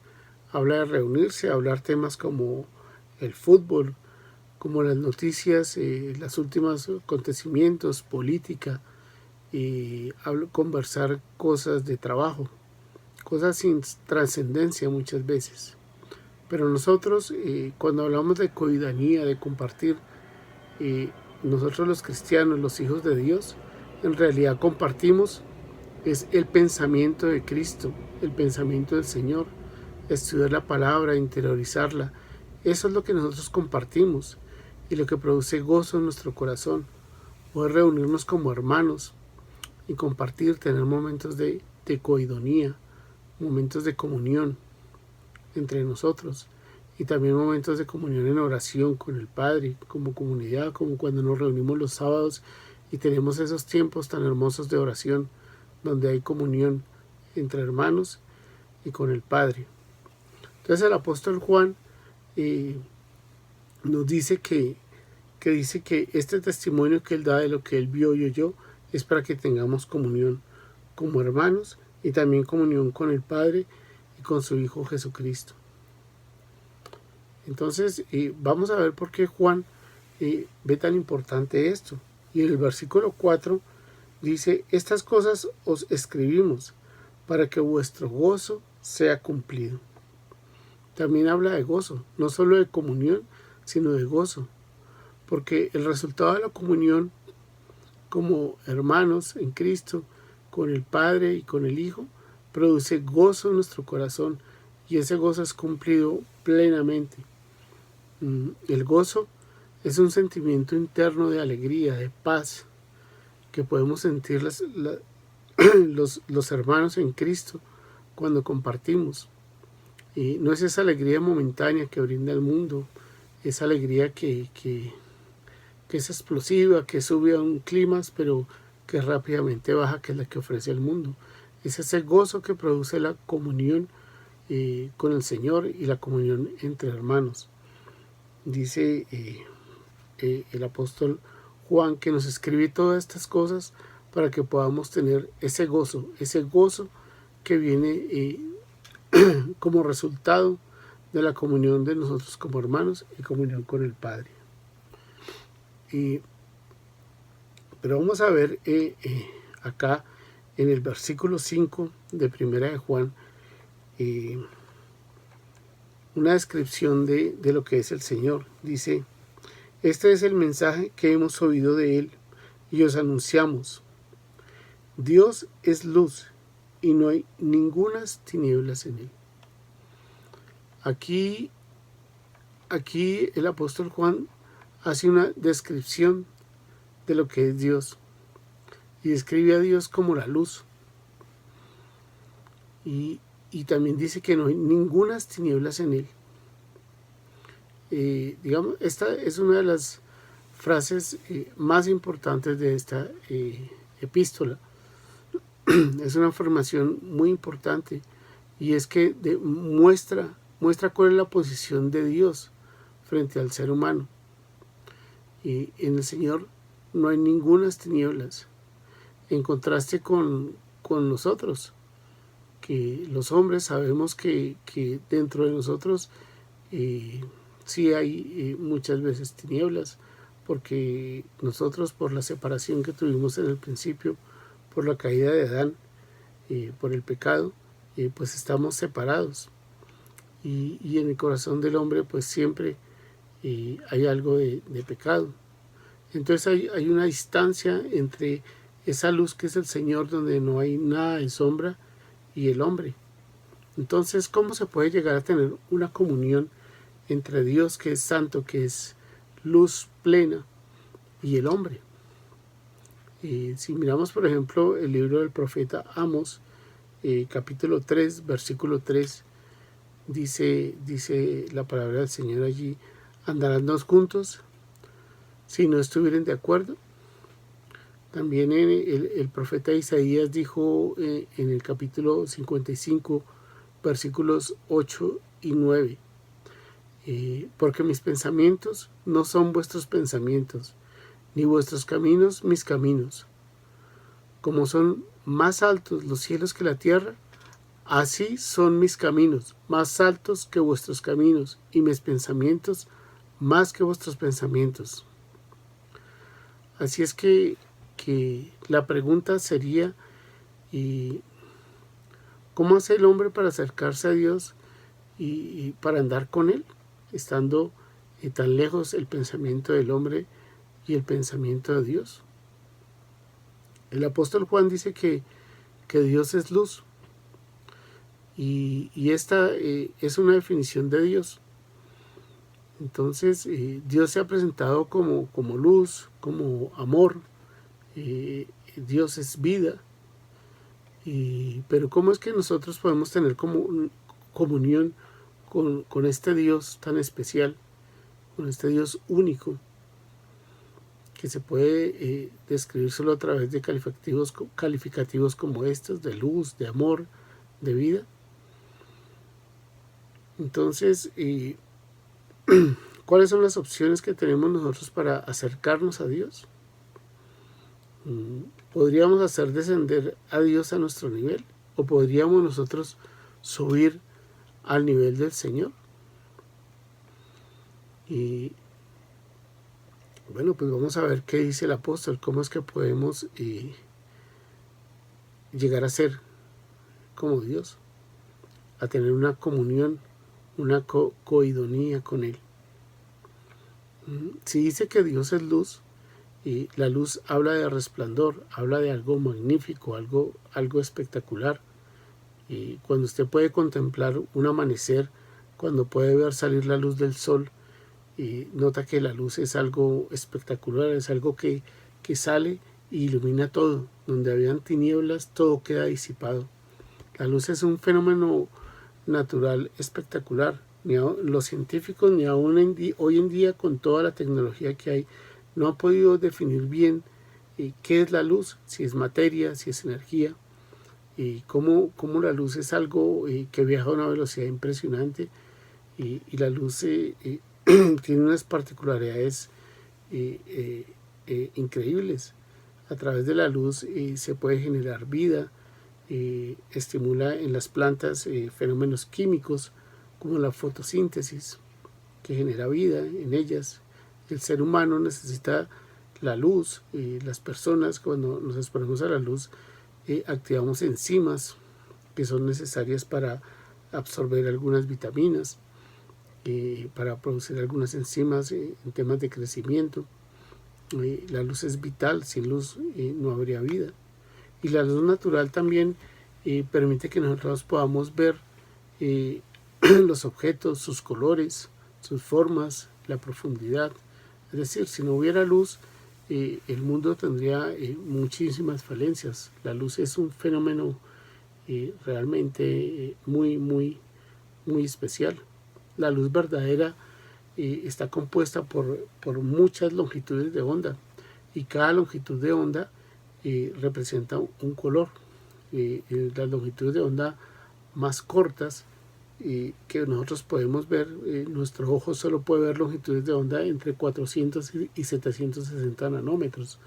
habla de reunirse, hablar temas como el fútbol, como las noticias, los últimos acontecimientos, política, conversar cosas de trabajo, cosas sin trascendencia muchas veces. Pero nosotros, cuando hablamos de coidanía, de compartir, nosotros los cristianos, los hijos de Dios, en realidad compartimos es el pensamiento de Cristo, el pensamiento del Señor, estudiar la palabra, interiorizarla. Eso es lo que nosotros compartimos y lo que produce gozo en nuestro corazón. Poder reunirnos como hermanos y compartir, tener momentos de coidonía, momentos de comunión entre nosotros, y también momentos de comunión en oración con el Padre, como comunidad, como cuando nos reunimos los sábados y tenemos esos tiempos tan hermosos de oración, donde hay comunión entre hermanos y con el Padre. Entonces el apóstol Juan nos dice que este testimonio que él da de lo que él vio y oyó es para que tengamos comunión como hermanos y también comunión con el Padre y con su Hijo Jesucristo. Entonces vamos a ver por qué Juan ve tan importante esto. Y en el versículo 4 dice, estas cosas os escribimos para que vuestro gozo sea cumplido. También habla de gozo, no solo de comunión, sino de gozo. Porque el resultado de la comunión como hermanos en Cristo, con el Padre y con el Hijo, produce gozo en nuestro corazón, y ese gozo es cumplido plenamente. El gozo es un sentimiento interno de alegría, de paz, que podemos sentir los hermanos en Cristo cuando compartimos. Y no es esa alegría momentánea que brinda el mundo, esa alegría que es explosiva, que sube a un clímax, pero que rápidamente baja, que es la que ofrece el mundo. Es ese gozo que produce la comunión con el Señor y la comunión entre hermanos. Dice el apóstol Juan que nos escribe todas estas cosas para que podamos tener ese gozo que viene como resultado de la comunión de nosotros como hermanos y comunión con el Padre. Pero vamos a ver acá en el versículo 5 de Primera de Juan una descripción de lo que es el Señor. Dice, este es el mensaje que hemos oído de Él y os anunciamos. Dios es luz y no hay ningunas tinieblas en Él. Aquí aquí el apóstol Juan hace una descripción de lo que es Dios y describe a Dios como la luz. Y también dice que no hay ningunas tinieblas en él. Digamos, esta es una de las frases más importantes de esta epístola. Es una afirmación muy importante, y es que muestra cuál es la posición de Dios frente al ser humano. Y en el Señor no hay ningunas tinieblas, en contraste con nosotros, que los hombres sabemos que dentro de nosotros sí hay muchas veces tinieblas, porque nosotros, por la separación que tuvimos en el principio, por la caída de Adán, por el pecado, pues estamos separados, y en el corazón del hombre pues siempre hay algo de pecado. Entonces hay una distancia entre esa luz que es el Señor, donde no hay nada de sombra, y el hombre. Entonces, ¿cómo se puede llegar a tener una comunión entre Dios, que es santo, que es luz plena, y el hombre? Si miramos, por ejemplo, el libro del profeta Amos, capítulo 3, versículo 3, dice la palabra del Señor allí: ¿andarán dos juntos si no estuvieren de acuerdo? También el profeta Isaías dijo en el capítulo 55, versículos 8 y 9, porque mis pensamientos no son vuestros pensamientos, ni vuestros caminos mis caminos. Como son más altos los cielos que la tierra, así son mis caminos, más altos que vuestros caminos, y mis pensamientos más que vuestros pensamientos. Así es que la pregunta sería, ¿cómo hace el hombre para acercarse a Dios y para andar con Él, estando tan lejos el pensamiento del hombre y el pensamiento de Dios? El apóstol Juan dice que Dios es luz, y esta es una definición de Dios. Entonces, Dios se ha presentado como luz, como amor. Dios es vida. Pero ¿cómo es que nosotros podemos tener comunión con este Dios tan especial, con este Dios único, que se puede describir solo a través de calificativos como estos, de luz, de amor, de vida? Entonces, ¿cuáles son las opciones que tenemos nosotros para acercarnos a Dios? ¿Podríamos hacer descender a Dios a nuestro nivel? ¿O podríamos nosotros subir al nivel del Señor? Y bueno, pues vamos a ver qué dice el apóstol, cómo es que podemos llegar a ser como Dios, a tener una comunión, una coidonía con Él. Si dice que Dios es luz, y la luz habla de resplandor, habla de algo magnífico, algo espectacular. Y cuando usted puede contemplar un amanecer, cuando puede ver salir la luz del sol, y nota que la luz es algo espectacular, es algo que sale y ilumina todo. Donde habían tinieblas, todo queda disipado. La luz es un fenómeno natural espectacular. Ni los científicos, ni aún hoy en día, con toda la tecnología que hay, no han podido definir bien qué es la luz, si es materia, si es energía, y cómo la luz es algo que viaja a una velocidad impresionante, y la luz tiene unas particularidades increíbles. A través de la luz se puede generar vida, estimula en las plantas fenómenos químicos como la fotosíntesis, que genera vida en ellas. El ser humano necesita la luz. Las personas, cuando nos exponemos a la luz, activamos enzimas que son necesarias para absorber algunas vitaminas, para producir algunas enzimas en temas de crecimiento. La luz es vital, sin luz no habría vida. Y la luz natural también permite que nosotros podamos ver los objetos, sus colores, sus formas, la profundidad. Es decir, si no hubiera luz, el mundo tendría muchísimas falencias. La luz es un fenómeno realmente muy especial. La luz verdadera está compuesta por muchas longitudes de onda, y cada longitud de onda representa un color. Las longitudes de onda más cortas que nosotros podemos ver, nuestro ojo solo puede ver longitudes de onda entre 400 y 760 nanómetros,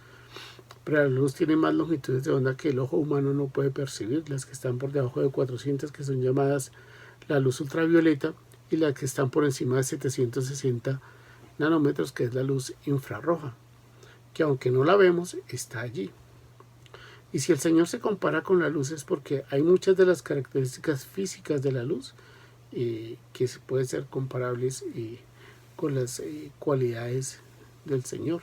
pero la luz tiene más longitudes de onda que el ojo humano no puede percibir, las que están por debajo de 400, que son llamadas la luz ultravioleta, y las que están por encima de 760 nanómetros, que es la luz infrarroja, que aunque no la vemos, está allí. Y si el Señor se compara con la luz, es porque hay muchas de las características físicas de la luz que pueden ser comparables con las cualidades del Señor.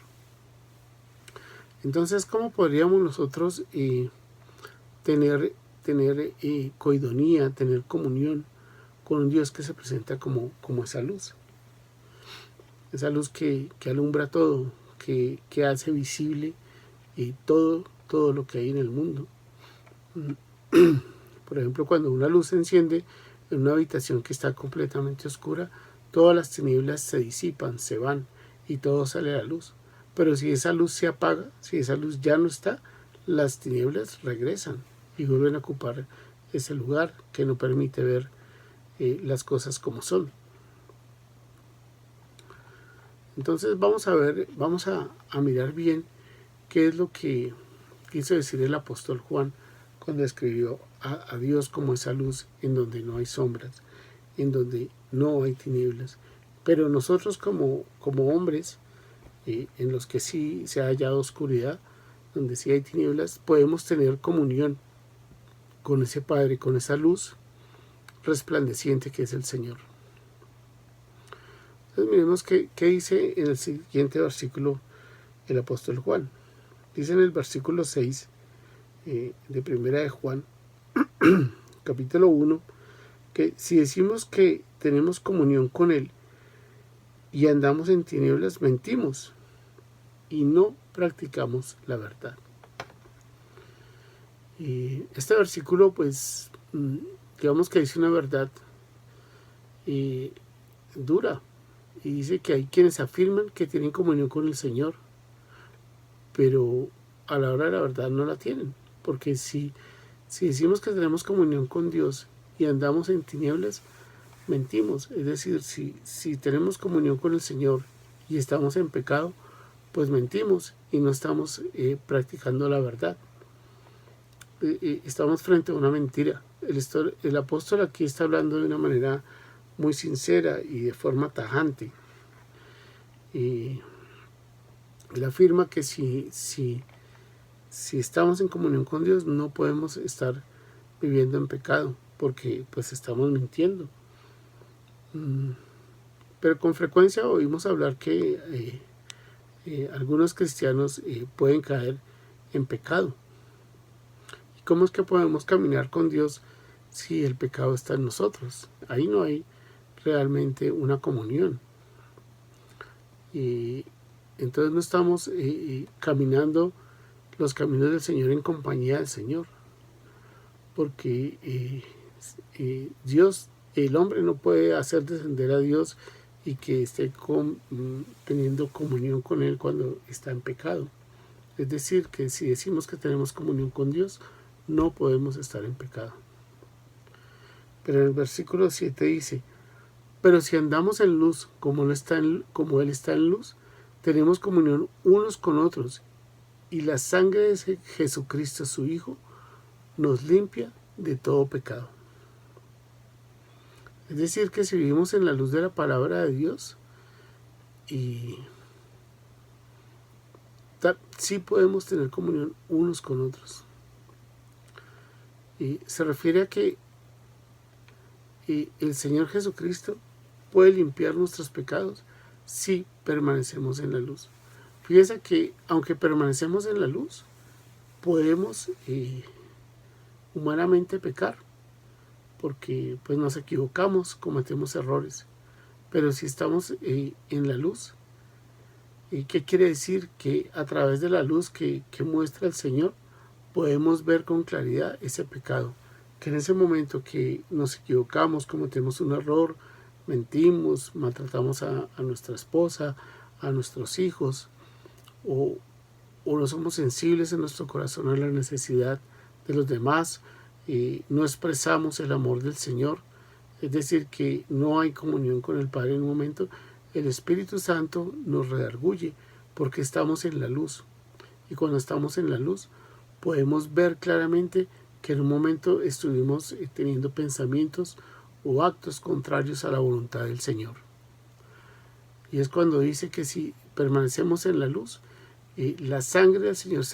Entonces, ¿cómo podríamos nosotros tener coidonía, tener comunión con un Dios que se presenta como esa luz? Esa luz que alumbra todo, que hace visible todo lo que hay en el mundo. Por ejemplo, cuando una luz se enciende en una habitación que está completamente oscura, todas las tinieblas se disipan, se van, y todo sale a la luz. Pero si esa luz se apaga, si esa luz ya no está, las tinieblas regresan y vuelven a ocupar ese lugar que no permite ver las cosas como son. Entonces vamos a mirar bien qué es lo que quiso decir el apóstol Juan cuando escribió a Dios como esa luz en donde no hay sombras, en donde no hay tinieblas. Pero nosotros como hombres, en los que sí se ha hallado oscuridad, donde sí hay tinieblas, podemos tener comunión con ese Padre, con esa luz resplandeciente que es el Señor. Entonces miremos qué dice en el siguiente versículo el apóstol Juan. Dice en el versículo 6 de primera de Juan, capítulo 1, que si decimos que tenemos comunión con Él y andamos en tinieblas, mentimos y no practicamos la verdad. Y este versículo, pues, digamos que dice una verdad dura, y dice que hay quienes afirman que tienen comunión con el Señor, pero a la hora de la verdad no la tienen, porque si decimos que tenemos comunión con Dios y andamos en tinieblas, mentimos. Es decir, si tenemos comunión con el Señor y estamos en pecado, pues mentimos y no estamos practicando la verdad. Estamos frente a una mentira. El apóstol aquí está hablando de una manera muy sincera y de forma tajante. Él afirma que si estamos en comunión con Dios, no podemos estar viviendo en pecado, porque pues estamos mintiendo. Pero con frecuencia oímos hablar que algunos cristianos pueden caer en pecado. ¿Y cómo es que podemos caminar con Dios si el pecado está en nosotros? Ahí no hay realmente una comunión. Y entonces no estamos caminando los caminos del Señor en compañía del Señor, porque Dios, el hombre no puede hacer descender a Dios y que esté teniendo comunión con Él cuando está en pecado. Es decir, que si decimos que tenemos comunión con Dios, no podemos estar en pecado. Pero en el versículo 7 dice: pero si andamos en luz como Él está en luz, tenemos comunión unos con otros, y la sangre de Jesucristo, su Hijo, nos limpia de todo pecado. Es decir, que si vivimos en la luz de la palabra de Dios, sí podemos tener comunión unos con otros. Y se refiere a que el Señor Jesucristo puede limpiar nuestros pecados si permanecemos en la luz. Fíjese que aunque permanecemos en la luz, podemos humanamente pecar, porque pues nos equivocamos, cometemos errores, Pero si estamos en la luz, ¿qué quiere decir? Que a través de la luz que muestra el Señor, podemos ver con claridad ese pecado. Que en ese momento que nos equivocamos, cometemos un error, mentimos, maltratamos a nuestra esposa, a nuestros hijos, o no somos sensibles en nuestro corazón a la necesidad de los demás, no expresamos el amor del Señor, es decir, que no hay comunión con el Padre en un momento, el Espíritu Santo nos redarguye porque estamos en la luz. Y cuando estamos en la luz, podemos ver claramente que en un momento estuvimos teniendo pensamientos o actos contrarios a la voluntad del Señor. Y es cuando dice que si permanecemos en la luz, la sangre del Señor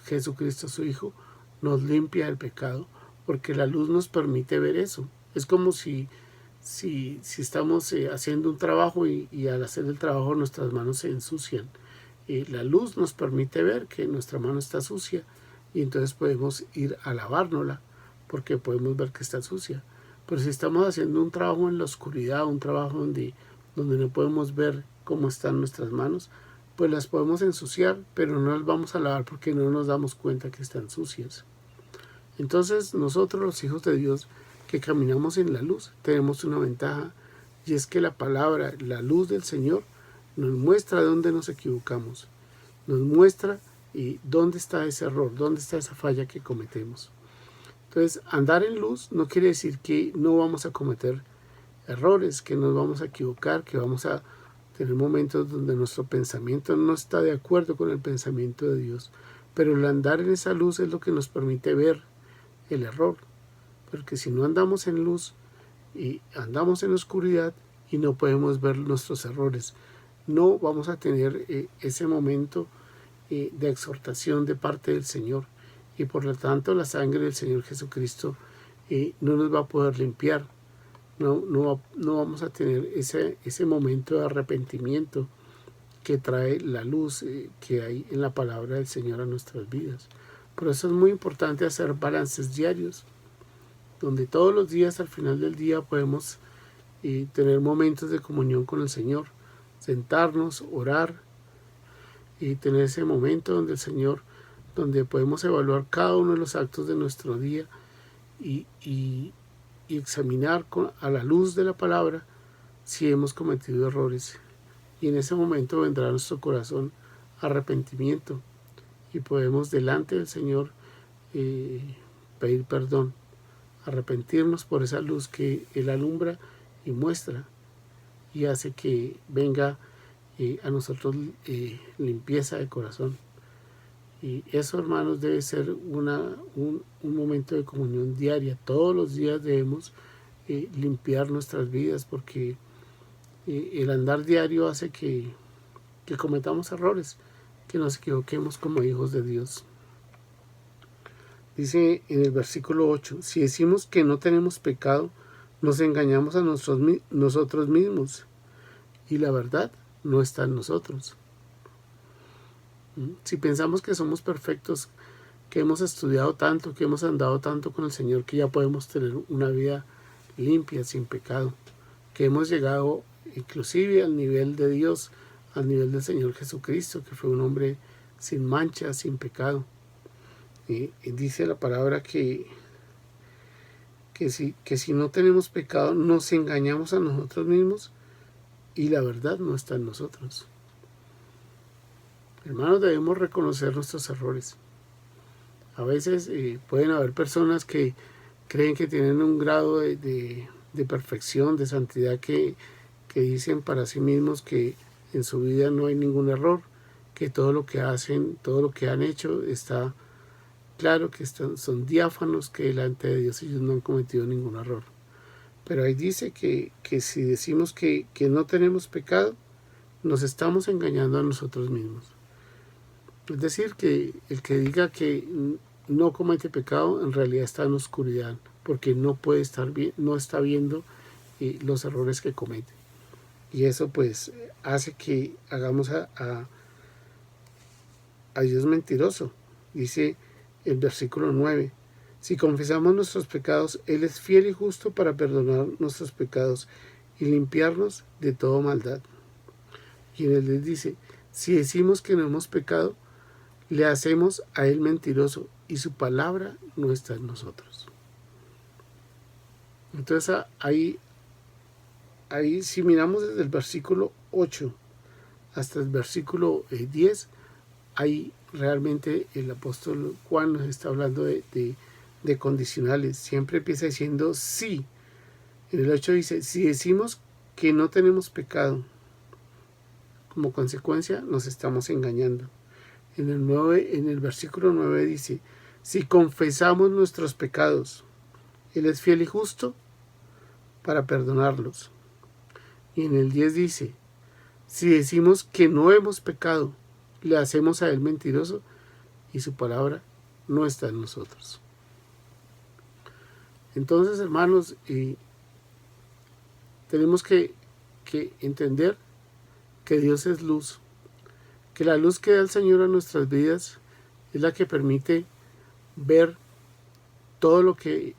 Jesucristo, su Hijo, nos limpia del pecado, porque la luz nos permite ver eso. Es como si estamos haciendo un trabajo y al hacer el trabajo nuestras manos se ensucian. La luz nos permite ver que nuestra mano está sucia y entonces podemos ir a lavárnosla porque podemos ver que está sucia. Pero si estamos haciendo un trabajo en la oscuridad, un trabajo donde no podemos ver cómo están nuestras manos, pues las podemos ensuciar, pero no las vamos a lavar porque no nos damos cuenta que están sucias. Entonces nosotros, los hijos de Dios, que caminamos en la luz, tenemos una ventaja, y es que la palabra, la luz del Señor, nos muestra dónde nos equivocamos, nos muestra dónde está ese error, dónde está esa falla que cometemos. Entonces, andar en luz no quiere decir que no vamos a cometer errores, que nos vamos a equivocar, que vamos a tener momentos donde nuestro pensamiento no está de acuerdo con el pensamiento de Dios. Pero el andar en esa luz es lo que nos permite ver el error. Porque si no andamos en luz y andamos en oscuridad y no podemos ver nuestros errores, no vamos a tener ese momento de exhortación de parte del Señor. Y por lo tanto la sangre del Señor Jesucristo no nos va a poder limpiar. No vamos a tener ese momento de arrepentimiento que trae la luz que hay en la palabra del Señor a nuestras vidas. Por eso es muy importante hacer balances diarios, donde todos los días, al final del día, podemos tener momentos de comunión con el Señor, sentarnos, orar y tener ese momento donde el Señor, donde podemos evaluar cada uno de los actos de nuestro día y examinar a la luz de la palabra si hemos cometido errores. Y en ese momento vendrá a nuestro corazón arrepentimiento y podemos delante del Señor pedir perdón, arrepentirnos por esa luz que Él alumbra y muestra y hace que venga a nosotros limpieza de corazón. Y eso, hermanos, debe ser un momento de comunión diaria. Todos los días debemos limpiar nuestras vidas porque el andar diario hace que cometamos errores, que nos equivoquemos como hijos de Dios. Dice en el versículo 8, si decimos que no tenemos pecado, nos engañamos a nosotros mismos y la verdad no está en nosotros. Si pensamos que somos perfectos, que hemos estudiado tanto, que hemos andado tanto con el Señor, que ya podemos tener una vida limpia, sin pecado, que hemos llegado inclusive al nivel de Dios, al nivel del Señor Jesucristo, que fue un hombre sin mancha, sin pecado. Y dice la palabra que si no tenemos pecado, nos engañamos a nosotros mismos y la verdad no está en nosotros. Hermanos, debemos reconocer nuestros errores. A veces pueden haber personas que creen que tienen un grado de perfección, de santidad, que dicen para sí mismos que en su vida no hay ningún error, que todo lo que hacen, todo lo que han hecho está claro, que son diáfanos, que delante de Dios ellos no han cometido ningún error. Pero ahí dice que si decimos que no tenemos pecado, nos estamos engañando a nosotros mismos. Es decir, que el que diga que no comete pecado en realidad está en oscuridad, porque no puede estar bien, no está viendo los errores que comete. Y eso pues hace que hagamos a Dios mentiroso. Dice el versículo 9, si confesamos nuestros pecados, Él es fiel y justo para perdonar nuestros pecados y limpiarnos de toda maldad. Y en el 10 dice, si decimos que no hemos pecado, le hacemos a él mentiroso y su palabra no está en nosotros. Entonces ahí si miramos desde el versículo 8 hasta el versículo 10, ahí realmente el apóstol Juan nos está hablando de condicionales. Siempre empieza diciendo sí. En el 8 dice, si decimos que no tenemos pecado, como consecuencia nos estamos engañando. En el versículo 9 dice, si confesamos nuestros pecados, Él es fiel y justo para perdonarlos. Y en el 10 dice, si decimos que no hemos pecado, le hacemos a Él mentiroso y su palabra no está en nosotros. Entonces, hermanos, tenemos que entender que Dios es luz, que la luz que da el Señor a nuestras vidas es la que permite ver todo lo que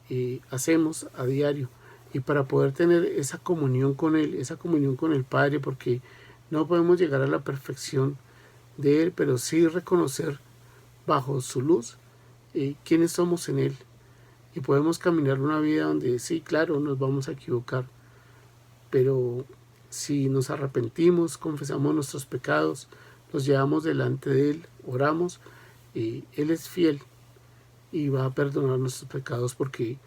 hacemos a diario, y para poder tener esa comunión con Él, esa comunión con el Padre, porque no podemos llegar a la perfección de Él, pero sí reconocer bajo su luz quiénes somos en Él, y podemos caminar una vida donde sí, claro, nos vamos a equivocar, pero si nos arrepentimos, confesamos nuestros pecados, los llevamos delante de Él, oramos, Él es fiel y va a perdonar nuestros pecados porque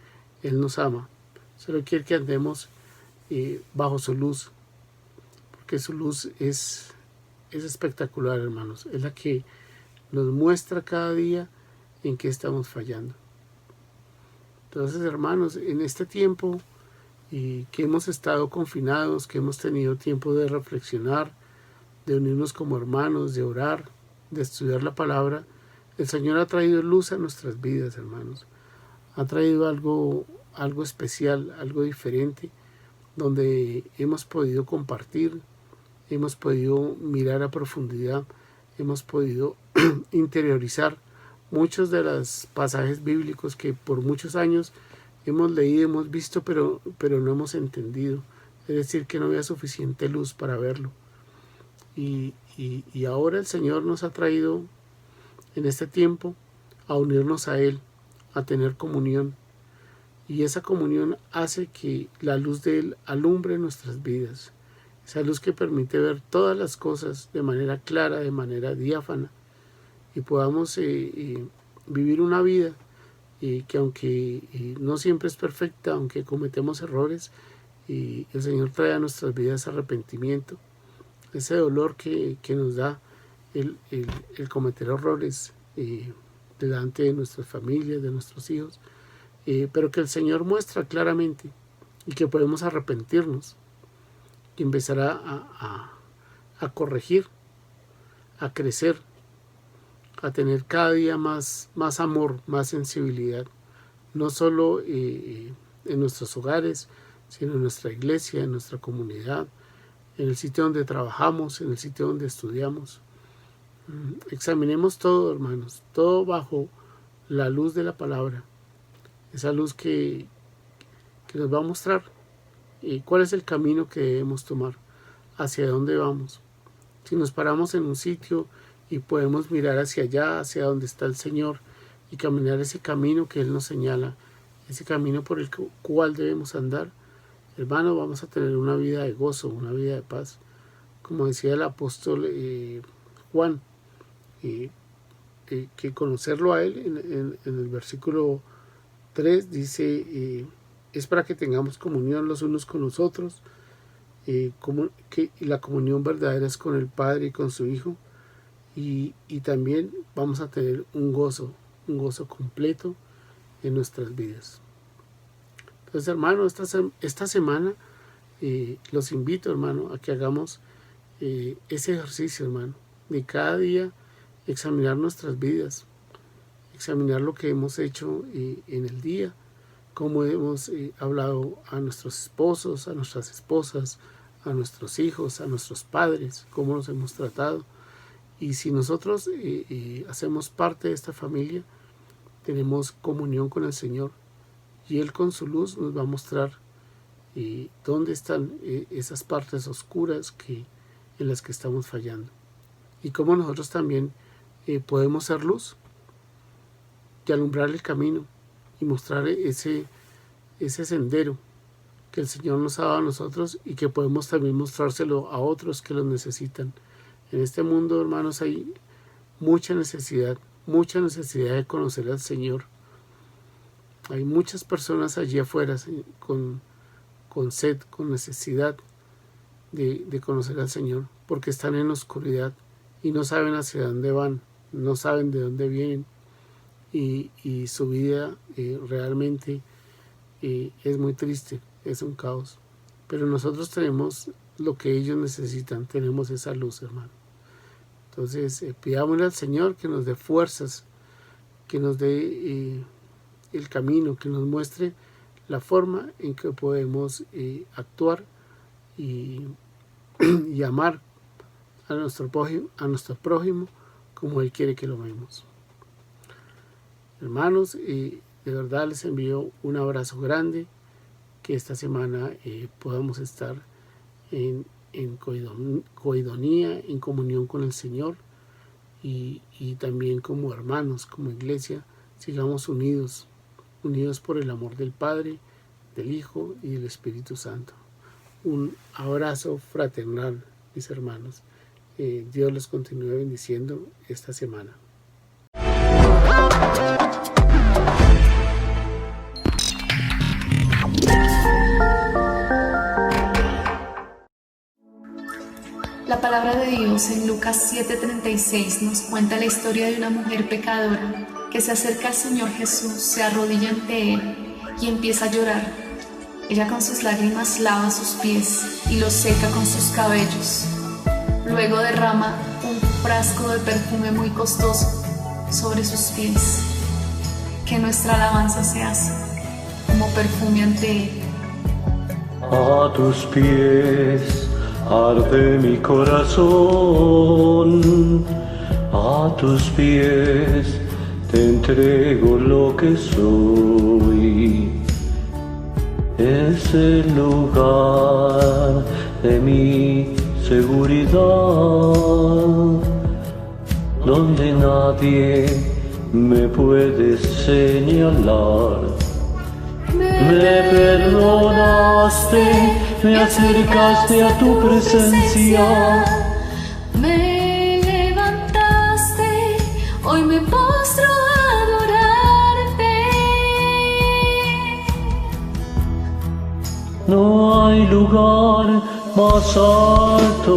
Él nos ama. Solo quiere que andemos bajo su luz, porque su luz es espectacular, hermanos. Es la que nos muestra cada día en qué estamos fallando. Entonces, hermanos, en este tiempo que hemos estado confinados, que hemos tenido tiempo de reflexionar, de unirnos como hermanos, de orar, de estudiar la palabra, el Señor ha traído luz a nuestras vidas, hermanos. Ha traído algo especial, algo diferente, donde hemos podido compartir, hemos podido mirar a profundidad, hemos podido interiorizar muchos de los pasajes bíblicos que por muchos años hemos leído, hemos visto, pero no hemos entendido. Es decir, que no había suficiente luz para verlo. Y ahora el Señor nos ha traído en este tiempo a unirnos a Él, a tener comunión. Y esa comunión hace que la luz de Él alumbre nuestras vidas. Esa luz que permite ver todas las cosas de manera clara, de manera diáfana. Y podamos vivir una vida que aunque no siempre es perfecta, aunque cometemos errores, el Señor trae a nuestras vidas arrepentimiento. Ese dolor que nos da el cometer errores delante de nuestras familias, de nuestros hijos, pero que el Señor muestra claramente y que podemos arrepentirnos y empezar a corregir, a crecer, a tener cada día más amor, más sensibilidad, no solo en nuestros hogares, sino en nuestra iglesia, en nuestra comunidad, en el sitio donde trabajamos, en el sitio donde estudiamos. Examinemos todo, hermanos, todo bajo la luz de la palabra, esa luz que nos va a mostrar cuál es el camino que debemos tomar, hacia dónde vamos. Si nos paramos en un sitio y podemos mirar hacia allá, hacia donde está el Señor, y caminar ese camino que Él nos señala, ese camino por el cual debemos andar, hermano, vamos a tener una vida de gozo, una vida de paz. Como decía el apóstol Juan, que conocerlo a Él, en el versículo 3 dice, es para que tengamos comunión los unos con los otros, que la comunión verdadera es con el Padre y con su Hijo, y también vamos a tener un gozo completo en nuestras vidas. Entonces, hermano, esta semana los invito, hermano, a que hagamos ese ejercicio, hermano, de cada día examinar nuestras vidas, examinar lo que hemos hecho en el día, cómo hemos hablado a nuestros esposos, a nuestras esposas, a nuestros hijos, a nuestros padres, cómo los hemos tratado. Y si nosotros hacemos parte de esta familia, tenemos comunión con el Señor, y Él con su luz nos va a mostrar dónde están esas partes oscuras en las que estamos fallando. Y cómo nosotros también podemos ser luz y alumbrar el camino y mostrar ese sendero que el Señor nos ha dado a nosotros y que podemos también mostrárselo a otros que lo necesitan. En este mundo, hermanos, hay mucha necesidad de conocer al Señor. Hay muchas personas allí afuera con sed, con necesidad de conocer al Señor, porque están en la oscuridad y no saben hacia dónde van, no saben de dónde vienen, y su vida realmente es muy triste, es un caos. Pero nosotros tenemos lo que ellos necesitan, tenemos esa luz, hermano. Entonces pidámosle al Señor que nos dé fuerzas, que nos dé el camino, que nos muestre la forma en que podemos actuar y amar a nuestro prójimo como Él quiere que lo amemos. Hermanos, de verdad les envío un abrazo grande, que esta semana podamos estar en coidonía, en comunión con el Señor, y también como hermanos, como iglesia, sigamos unidos por el amor del Padre, del Hijo y del Espíritu Santo. Un abrazo fraternal, mis hermanos. Dios los continúe bendiciendo esta semana. La palabra de Dios en Lucas 7:36 nos cuenta la historia de una mujer pecadora que se acerca al Señor Jesús, se arrodilla ante Él y empieza a llorar. Ella con sus lágrimas lava sus pies y los seca con sus cabellos. Luego derrama un frasco de perfume muy costoso sobre sus pies. Que nuestra alabanza se hace como perfume ante Él. A tus pies arde mi corazón, a tus pies te entrego lo que soy. Es el lugar de mi seguridad, donde nadie me puede señalar. Me perdonaste, me acercaste a tu presencia. Me levantaste, hoy me postro a adorarte. No hay lugar más alto,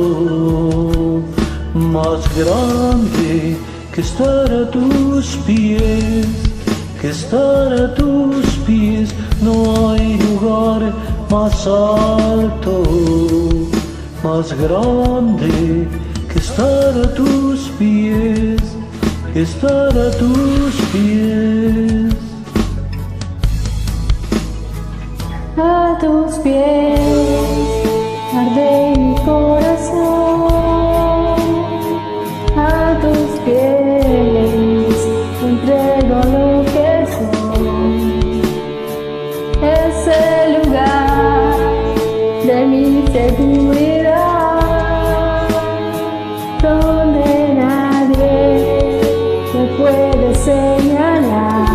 más grande que estar a tus pies, que estar a tus pies. No hay lugar más alto, más grande que estar a tus pies, que estar a tus pies. A tus pies arde mi corazón, a tus pies te entrego lo que soy. Es el lugar de mi seguridad, donde nadie me puede señalar.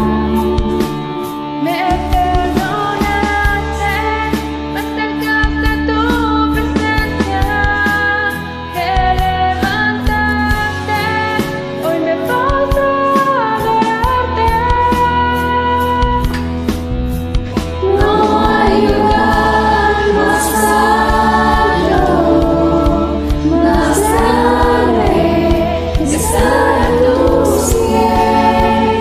Estar a tus pies.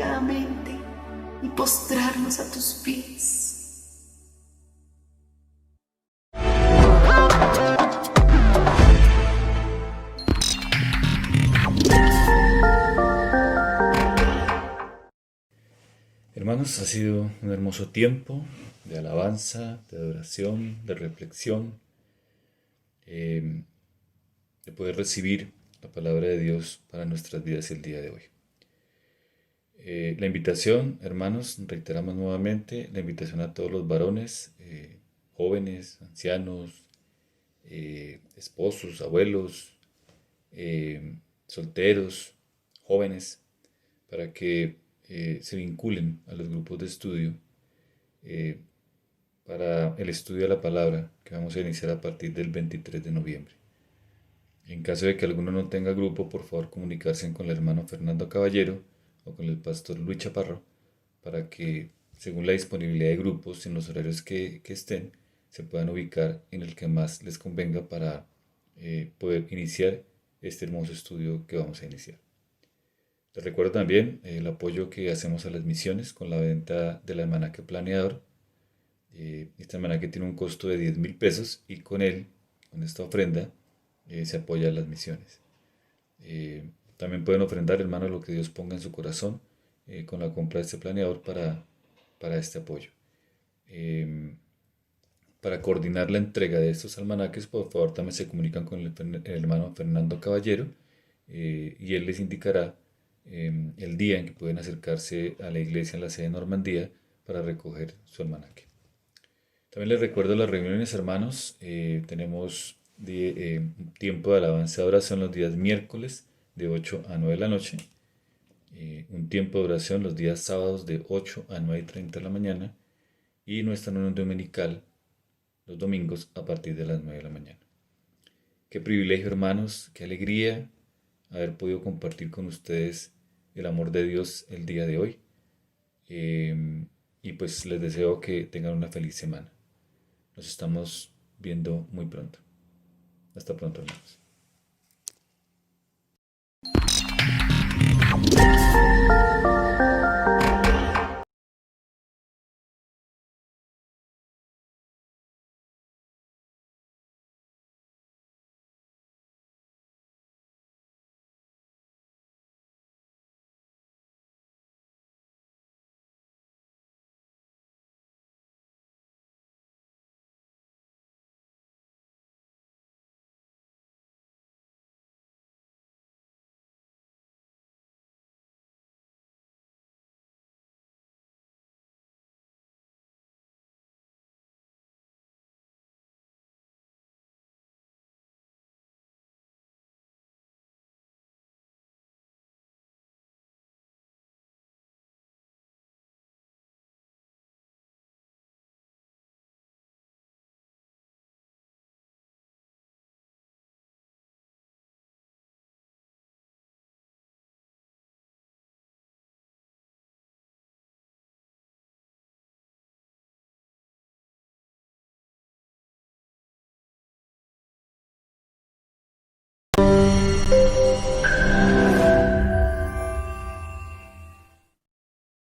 confiadamente y postrarnos a tus pies. Hermanos, ha sido un hermoso tiempo de alabanza, de adoración, de reflexión, de poder recibir la palabra de Dios para nuestras vidas el día de hoy. La invitación, hermanos, reiteramos nuevamente la invitación a todos los varones, jóvenes, ancianos, esposos, abuelos, solteros, jóvenes, para que se vinculen a los grupos de estudio para el estudio de la palabra que vamos a iniciar a partir del 23 de noviembre. En caso de que alguno no tenga grupo, por favor comunicarse con el hermano Fernando Caballero o con el pastor Luis Chaparro para que, según la disponibilidad de grupos en los horarios que estén, se puedan ubicar en el que más les convenga para poder iniciar este hermoso estudio que vamos a iniciar. Les recuerdo también el apoyo que hacemos a las misiones con la venta del almanaque planeador. Este almanaque tiene un costo de 10.000 pesos y con él, con esta ofrenda, se apoya a las misiones. También pueden ofrendar, hermanos, lo que Dios ponga en su corazón con la compra de este planeador para este apoyo. Para coordinar la entrega de estos almanaques, por favor, también se comunican con el hermano Fernando Caballero y él les indicará el día en que pueden acercarse a la iglesia en la sede de Normandía para recoger su almanaque. También les recuerdo las reuniones, hermanos. Tenemos un tiempo de alabanza y oración los días miércoles de 8 a 9 de la noche. Un tiempo de oración los días sábados de 8 a 9:30 de la mañana. Y nuestra reunión dominical los domingos a partir de las 9 de la mañana. Qué privilegio, hermanos, qué alegría haber podido compartir con ustedes el amor de Dios el día de hoy. Y pues les deseo que tengan una feliz semana. Nos estamos viendo muy pronto. Hasta pronto, hermanos.